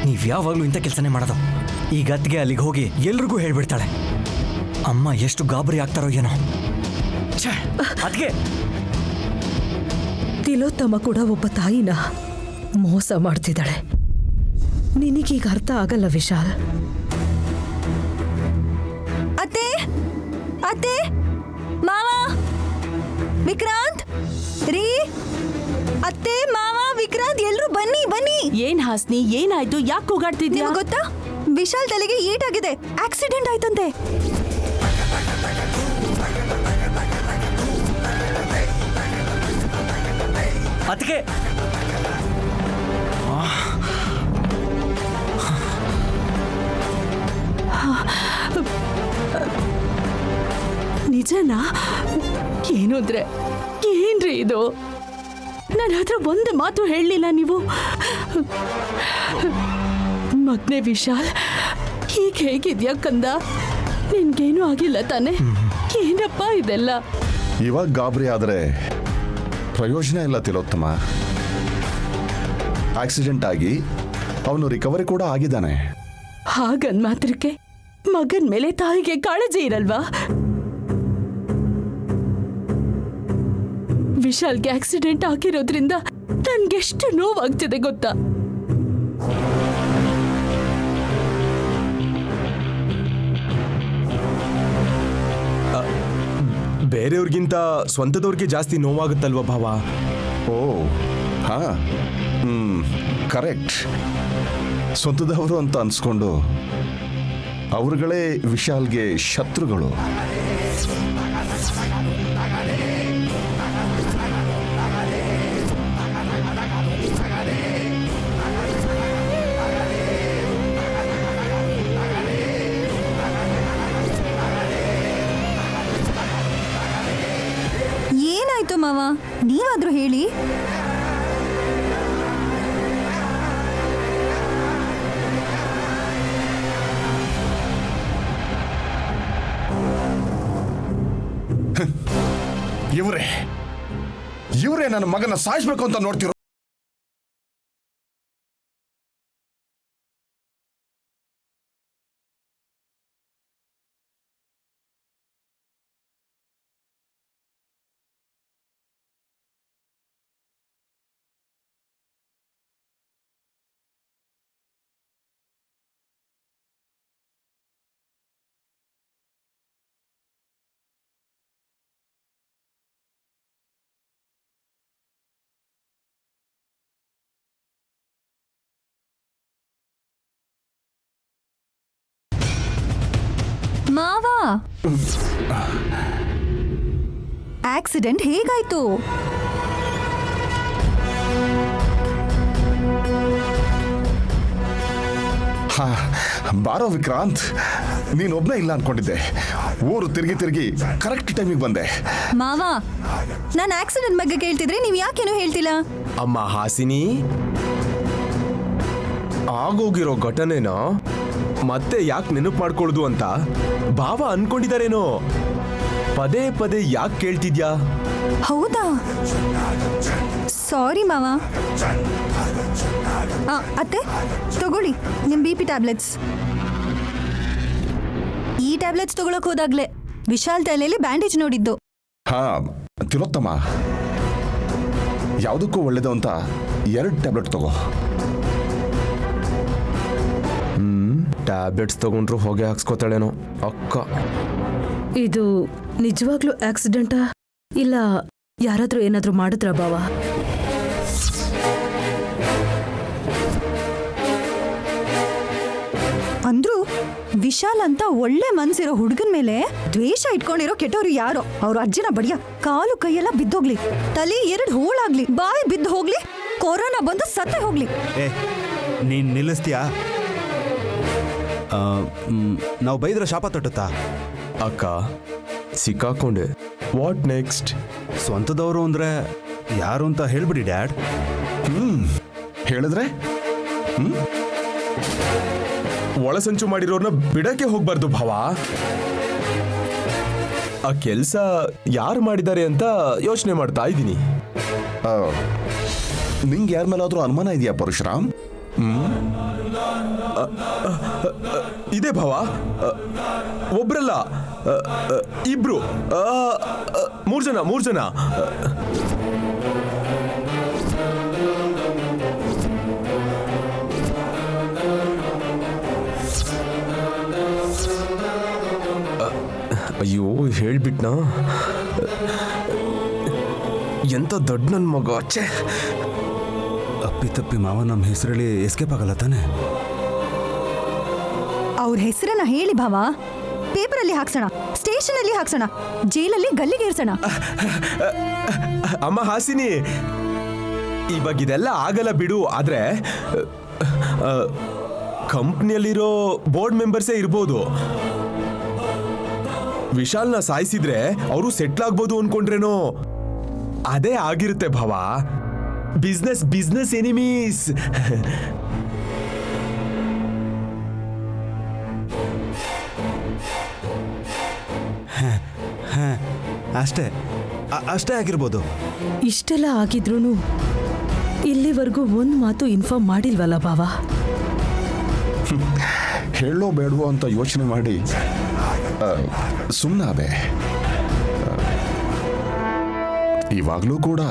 Speaker 5: ನೀವ್ ಯಾವಾಗ್ಲೂ ಇಂಥ ಕೆಲಸನೇ ಮಾಡೋದು. ಈಗ ಅತ್ತಿಗೆ ಅಲ್ಲಿಗೆ ಹೋಗಿ ಎಲ್ರಿಗೂ ಹೇಳ್ಬಿಡ್ತಾಳೆ. ಅಮ್ಮ ಎಷ್ಟು ಗಾಬರಿ ಆಗ್ತಾರೋ ಏನೋ. ಅದಕ್ಕೆ
Speaker 7: ತಿಲೋತ್ತಮ ಕೂಡ ಒಬ್ಬ ತಾಯಿನ ಮೋಸ ಮಾಡ್ತಿದ್ದಾಳೆ. ನಿನಗೀಗ ಅರ್ಥ ಆಗಲ್ಲ ವಿಶಾಲ್.
Speaker 10: ಅತ್ತೆ ಅತ್ತೆ, ಮಾವ, ವಿಕ್ರಾಂತ್ ರೀ, ಅತ್ತೆ, ಮಾವ, ವಿಕ್ರಾಂತ್, ಎಲ್ರು ಬನ್ನಿ ಬನ್ನಿ.
Speaker 7: ಏನ್ ಹಾಸ್ನಿ, ಏನಾಯ್ತು? ಯಾಕೆ ಕೂಗಾಡ್ತಿದ್ಯಾ?
Speaker 10: ನಿಮ್ಗೆ ಗೊತ್ತಾ, ವಿಶಾಲ್ ತಲೆಗೆ ಏಟಾಗಿದೆ. ಆಕ್ಸಿಡೆಂಟ್ ಆಯ್ತಂತೆ.
Speaker 5: ಅದಕ್ಕೆ
Speaker 7: ನಿಜನಾ? ಏನು ಅಂದ್ರೆ ಏನ್ರಿ ಇದು? ನನ್ನ ಹತ್ರ ಒಂದು ಮಾತು ಹೇಳಲಿಲ್ಲ ನೀವು. ಮಗ್ನೆ ವಿಶಾಲ್, ಈಗ ಹೇಗಿದ್ಯಾ ಕಂದ? ನಿನ್ಗೇನು ಆಗಿಲ್ಲ ತಾನೆ? ಏನಪ್ಪ ಇದೆಲ್ಲ?
Speaker 12: ಇವಾಗ ಗಾಬರಿ ಆದರೆ ಪ್ರಯೋಜನ ಇಲ್ಲ ತಿಲೋತ್ತಮ. ಆಕ್ಸಿಡೆಂಟ್ ಆಗಿ ಅವನು ರಿಕವರಿ ಕೂಡ ಆಗಿದ್ದಾನೆ.
Speaker 7: ಹಾಗನ್ ಮಾತ್ರಕ್ಕೆ ಮಗನ್ ಮೇಲೆ ತಾಯಿಗೆ ಕಾಳಜಿ ಇರಲ್ವಾ? ವಿಶಾಲ್ಗೆ ಆಕ್ಸಿಡೆಂಟ್ ಆಗಿರೋದ್ರಿಂದ ನನ್ಗೆಷ್ಟು ನೋವಾಗ್ತಿದೆ ಗೊತ್ತಾ?
Speaker 13: ಬೇರೆಯವ್ರಿಗಿಂತ ಸ್ವಂತದವ್ರಿಗೆ ಜಾಸ್ತಿ ನೋವಾಗುತ್ತಲ್ವ ಭಾವ?
Speaker 12: ಓ ಹಾ, ಕರೆಕ್ಟ್. ಸ್ವಂತದವರು ಅಂತ ಅನ್ಸ್ಕೊಂಡು ಅವ್ರುಗಳೇ ವಿಶಾಲ್ಗೆ ಶತ್ರುಗಳು.
Speaker 10: ಏನಾಯ್ತು ಮಾವ, ನೀವಾದ್ರೂ ಹೇಳಿ.
Speaker 12: ಇವರೇ ನನ್ನ ಮಗನ ಸಾಯಿಸ್ಬೇಕು ಅಂತ ನೋಡ್ತಿರೋ.
Speaker 10: ಮಾವ, ಆಕ್ಸಿಡೆಂಟ್ ಹೇಗಾಯ್ತು?
Speaker 12: ಹಾ, ಬಾರೋ ವಿಕ್ರಾಂತ್, ನೀನೊಬ್ನೇ ಇಲ್ಲ ಅನ್ಕೊಂಡಿದ್ದೆ. ಊರು ತಿರುಗಿ ಕರೆಕ್ಟ್ ಟೈಮಿಗೆ ಬಂದೆ.
Speaker 10: ಮಾವ, ನಾನು ಆಕ್ಸಿಡೆಂಟ್ ಬಗ್ಗೆ ಕೇಳ್ತಿದ್ರೆ ನೀವು ಯಾಕೇನು ಹೇಳ್ತಿಲ್ಲ?
Speaker 13: ಅಮ್ಮ ಹಾಸಿನಿ, ಆಗೋಗಿರೋ ಘಟನೆನ ಮತ್ತೆ ಯಾಕೆ ನೆನಪು ಮಾಡ್ಕೊಳ್ದು ಅಂತ ಭಾವ ಅನ್ಕೊಂಡಿದಾರೇನೋ. ಪದೇ ಪದೇ ಯಾಕೆ ಕೇಳ್ತಿದ್ಯಾ?
Speaker 10: ಹೌದಾ? ಸಾರಿ ಮಾವ. ಅತ್ತೆ ತಗೊಳ್ಳಿ ನಿಮ್ಮ BP ಟ್ಯಾಬ್ಲೆಟ್ಸ್. ಈ ಟ್ಯಾಬ್ಲೆಟ್ಸ್ ತಗೊಳಕ್ ಹೋದಾಗ್ಲೇ ವಿಶಾಲ್ ತಲೆಯಲ್ಲಿ ಬ್ಯಾಂಡೇಜ್ ನೋಡಿದ್ದು.
Speaker 12: ಹಾ ತಿಲೋತ್ತಮ, ಯಾವುದಕ್ಕೂ ಒಳ್ಳೇದು ಅಂತ 2 ಟ್ಯಾಬ್ಲೆಟ್ ತಗೋ.
Speaker 13: ಟ್ಯಾಬ್ಲೆಟ್ಸ್ ತಗೊಂಡ್ರು ಹೊಗೆ ಹಾಕ್ಸ್ಕೊತಾಳೇನೋ ಅಕ್ಕ.
Speaker 7: ಇದು ನಿಜವಾಗ್ಲೂ ಆಕ್ಸಿಡೆಂಟಾ ಇಲ್ಲ ಯಾರಾದ್ರೂ ಏನಾದ್ರೂ ಮಾಡಿದ್ರ ಬಾವ?
Speaker 10: ಅಂದ್ರು ವಿಶಾಲ್ ಅಂತ ಒಳ್ಳೆ ಮನ್ಸಿರೋ ಹುಡುಗನ ಮೇಲೆ ದ್ವೇಷ ಇಟ್ಕೊಂಡಿರೋ ಕೆಟ್ಟವ್ರು ಯಾರೋ ಅವ್ರ ಅಜ್ಜನ ಬಡಿಯ ಕಾಲು ಕೈಯೆಲ್ಲ ಬಿದ್ದೋಗ್ಲಿ, ತಲೆ 2 ಹೋಳಾಗ್ಲಿ, ಬಾಯಿ ಬಿದ್ದು ಹೋಗ್ಲಿ, ಕೊರೋನಾ ಬಂದು ಸತ್ತೇ ಹೋಗ್ಲಿ.
Speaker 14: ನೀನ್ ನಿಲ್ಲಿಸ್ತೀಯಾ? ನಾವು ಬೈದ್ರೆ ಶಾಪ ತಟ್ಟುತ್ತಾ?
Speaker 13: ಅಕ್ಕ ಸಿಕ್ಕಾಕೊಂಡೆ. What next?
Speaker 14: ಸ್ವಂತದವರು ಅಂದ್ರೆ ಯಾರು ಅಂತ ಹೇಳ್ಬಿಡಿ ಡ್ಯಾಡ್.
Speaker 12: ಹೇಳಿದ್ರೆ
Speaker 13: ಒಳಸಂಚು ಮಾಡಿರೋರ್ನ ಬಿಡಕ್ಕೆ ಹೋಗ್ಬಾರ್ದು ಭಾವ. ಆ ಕೆಲ್ಸ ಯಾರು ಮಾಡಿದ್ದಾರೆ ಅಂತ ಯೋಚನೆ ಮಾಡ್ತಾ ಇದ್ದೀನಿ.
Speaker 12: ನಿಂಗೆ ಯಾರ ಮೇಲಾದ್ರೂ ಅನುಮಾನ ಇದೆಯಾ ಪರಶುರಾಮ್?
Speaker 13: ಇದೆ ಭಾವ. ಒಬ್ರಲ್ಲ, 2, 3 ಜನ. ಅಯ್ಯೋ ಹೇಳ್ಬಿಟ್ನಾ? ಎಂತ ದೊಡ್ಡ ನನ್ನ ಮಗ. ಅಚ್ಚೆ,
Speaker 14: ಅಪ್ಪಿತಪ್ಪಿ ಮಾವ ನಮ್ಮ ಹೆಸರಲ್ಲಿ ಎಸ್ಕೇಪ್ ಆಗಲ್ಲ ತಾನೆ?
Speaker 10: ಅವ್ರ ಹೆಸರನ್ನ ಹೇಳಿ ಭಾವ, ಪೇಪರಲ್ಲಿ ಹಾಕ್ಸೋಣ, ಸ್ಟೇಷನಲ್ಲಿ ಹಾಕ್ಸೋಣ, ಜೈಲಲ್ಲಿ ಗಲ್ಲಿಗೇರ್ಸೋಣ.
Speaker 13: ಅಮ್ಮ ಹಾಸಿನಿ, ಇವಾಗ ಇದೆಲ್ಲ ಆಗಲ್ಲ ಬಿಡು. ಆದ್ರೆ ಕಂಪ್ನಿಯಲ್ಲಿರೋ ಬೋರ್ಡ್ ಮೆಂಬರ್ಸೇ ಇರ್ಬೋದು. ವಿಶಾಲ್ನ ಸಾಯಿಸಿದ್ರೆ ಅವರು ಸೆಟ್ಲ್ ಆಗ್ಬೋದು ಅನ್ಕೊಂಡ್ರೇನೋ. ಅದೇ ಆಗಿರುತ್ತೆ ಭಾವ. Business enemies.
Speaker 14: ಅಷ್ಟೇ ಆಗಿರ್ಬೋದು.
Speaker 7: ಇಷ್ಟೆಲ್ಲ ಆಗಿದ್ರೂ ಇಲ್ಲಿವರೆಗೂ ಒಂದು ಮಾತು ಇನ್ಫಾರ್ಮ್ ಮಾಡಿಲ್ವಲ್ಲ ಬಾವ?
Speaker 12: ಹೇಳೋ ಬೇಡವೋ ಅಂತ ಯೋಚನೆ ಮಾಡಿ ಸುಮ್ಮನಾದೆ. ಇವಾಗಲೂ ಕೂಡ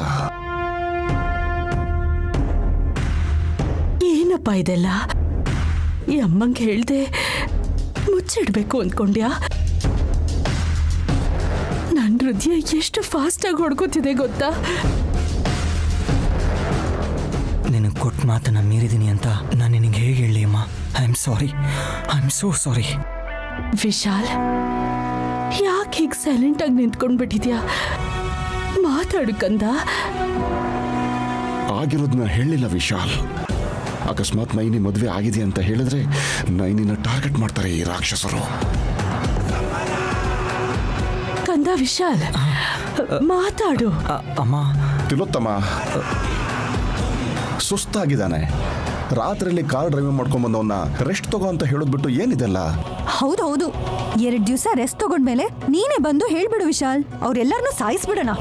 Speaker 7: ಏನಪ್ಪ ಇದೆಲ್ಲ? ಈ ಅಮ್ಮಂಗೆ ಹೇಳ್ದೆ ಮುಚ್ಚಿಡ್ಬೇಕು ಅಂದ್ಕೊಂಡ್ಯಾ? ನನ್ನ ಹೃದಯ ಎಷ್ಟು ಫಾಸ್ಟಾಗಿ ಹೊಡ್ಕೋತಿದೆ ಗೊತ್ತಾ?
Speaker 5: ನಿನಗೆ ಕೊಟ್ಟ ಮಾತನ್ನ ಮೀರಿದ್ದೀನಿ ಅಂತ ನಾನು ನಿನಗೆ ಹೇಗೆ ಹೇಳಿ ಅಮ್ಮ? I am sorry, I am so sorry.
Speaker 7: Vishal, ಯಾಕೆ ಹೀಗೆ ಸೈಲೆಂಟಾಗಿ ನಿಂತ್ಕೊಂಡ್ಬಿಟ್ಟಿದ್ಯಾ? ಮಾತಾಡ್ಕಂದ.
Speaker 12: ಆಗಿರೋದನ್ನ ಹೇಳಿಲ್ಲ ವಿಶಾಲ್. ಅಕಸ್ಮಾತ್ ನೈನಿ ಮದುವೆ ಆಗಿದೆ ಅಂತ ಹೇಳಿದ್ರೆ ನೈನಿನ ಟಾರ್ಗೆಟ್ ಮಾಡ್ತಾರೆ ಈ ರಾಕ್ಷಸರು.
Speaker 7: ಕಂದ ವಿಶಾಲ್, ಮಾತಾಡು.
Speaker 5: ಅಮ್ಮ.
Speaker 12: ತಿಲೋತ್ತಮ ಸುಸ್ತಾಗಿದ್ದಾನೆ. ರಾತ್ರಿಯಲ್ಲಿ ಕಾರ್ ಡ್ರೈವಿಂಗ್ ಮಾಡ್ಕೊಂಡ್ ಬಂದವನ್ನ ರೆಸ್ಟ್ ತಗೋ ಅಂತ ಹೇಳೋದ್ಬಿಟ್ಟು ಏನಿದೆಲ್ಲ?
Speaker 10: ಹೌದೌದು, 2 ದಿವಸ ರೆಸ್ಟ್ ತಗೊಂಡ್ಮೇಲೆ ನೀನೇ ಬಂದು ಹೇಳ್ಬಿಡು ವಿಶಾಲ್, ಅವ್ರೆಲ್ಲರನ್ನೂ ಸಾಯಿಸ್ಬಿಡೋಣ.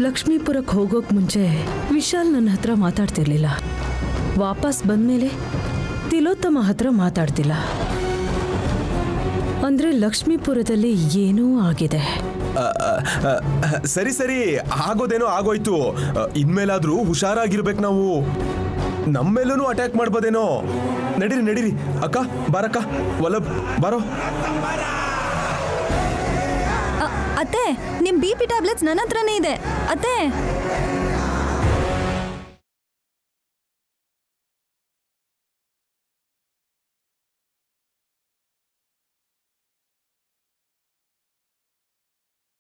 Speaker 7: ಲಕ್ಷ್ಮೀಪುರಕ್ಕೆ ಹೋಗೋಕ್ ಮುಂಚೆ ವಿಶಾಲ್ ನನ್ನ ಹತ್ರ ಮಾತಾಡ್ತಿರ್ಲಿಲ್ಲ. ವಾಪಸ್ ಬಂದ್ಮೇಲೆ ತಿಲೋತ್ತಮ ಹತ್ರ ಮಾತಾಡ್ತಿಲ್ಲ. ಅಂದ್ರೆ ಲಕ್ಷ್ಮೀಪುರದಲ್ಲಿ ಏನೂ ಆಗಿದೆ.
Speaker 13: ಸರಿ, ಆಗೋದೇನೋ ಆಗೋಯ್ತು. ಇನ್ಮೇಲಾದ್ರೂ ಹುಷಾರಾಗಿರ್ಬೇಕು ನಾವು. ನಮ್ಮೇಲೂ ಅಟ್ಯಾಕ್ ಮಾಡ್ಬೋದೇನೋ. ನಡೀರಿ ಅಕ್ಕ, ಬಾರಕ್ಕ, ವಲ್ಲಭ್ ಬಾರೋ.
Speaker 10: ಅತ್ತೆ, ನಿಮ್ BP ಟ್ಯಾಬ್ಲೆಟ್ಸ್ ನನ್ನ ಹತ್ರನೇ ಇದೆ ಅತ್ತೆ.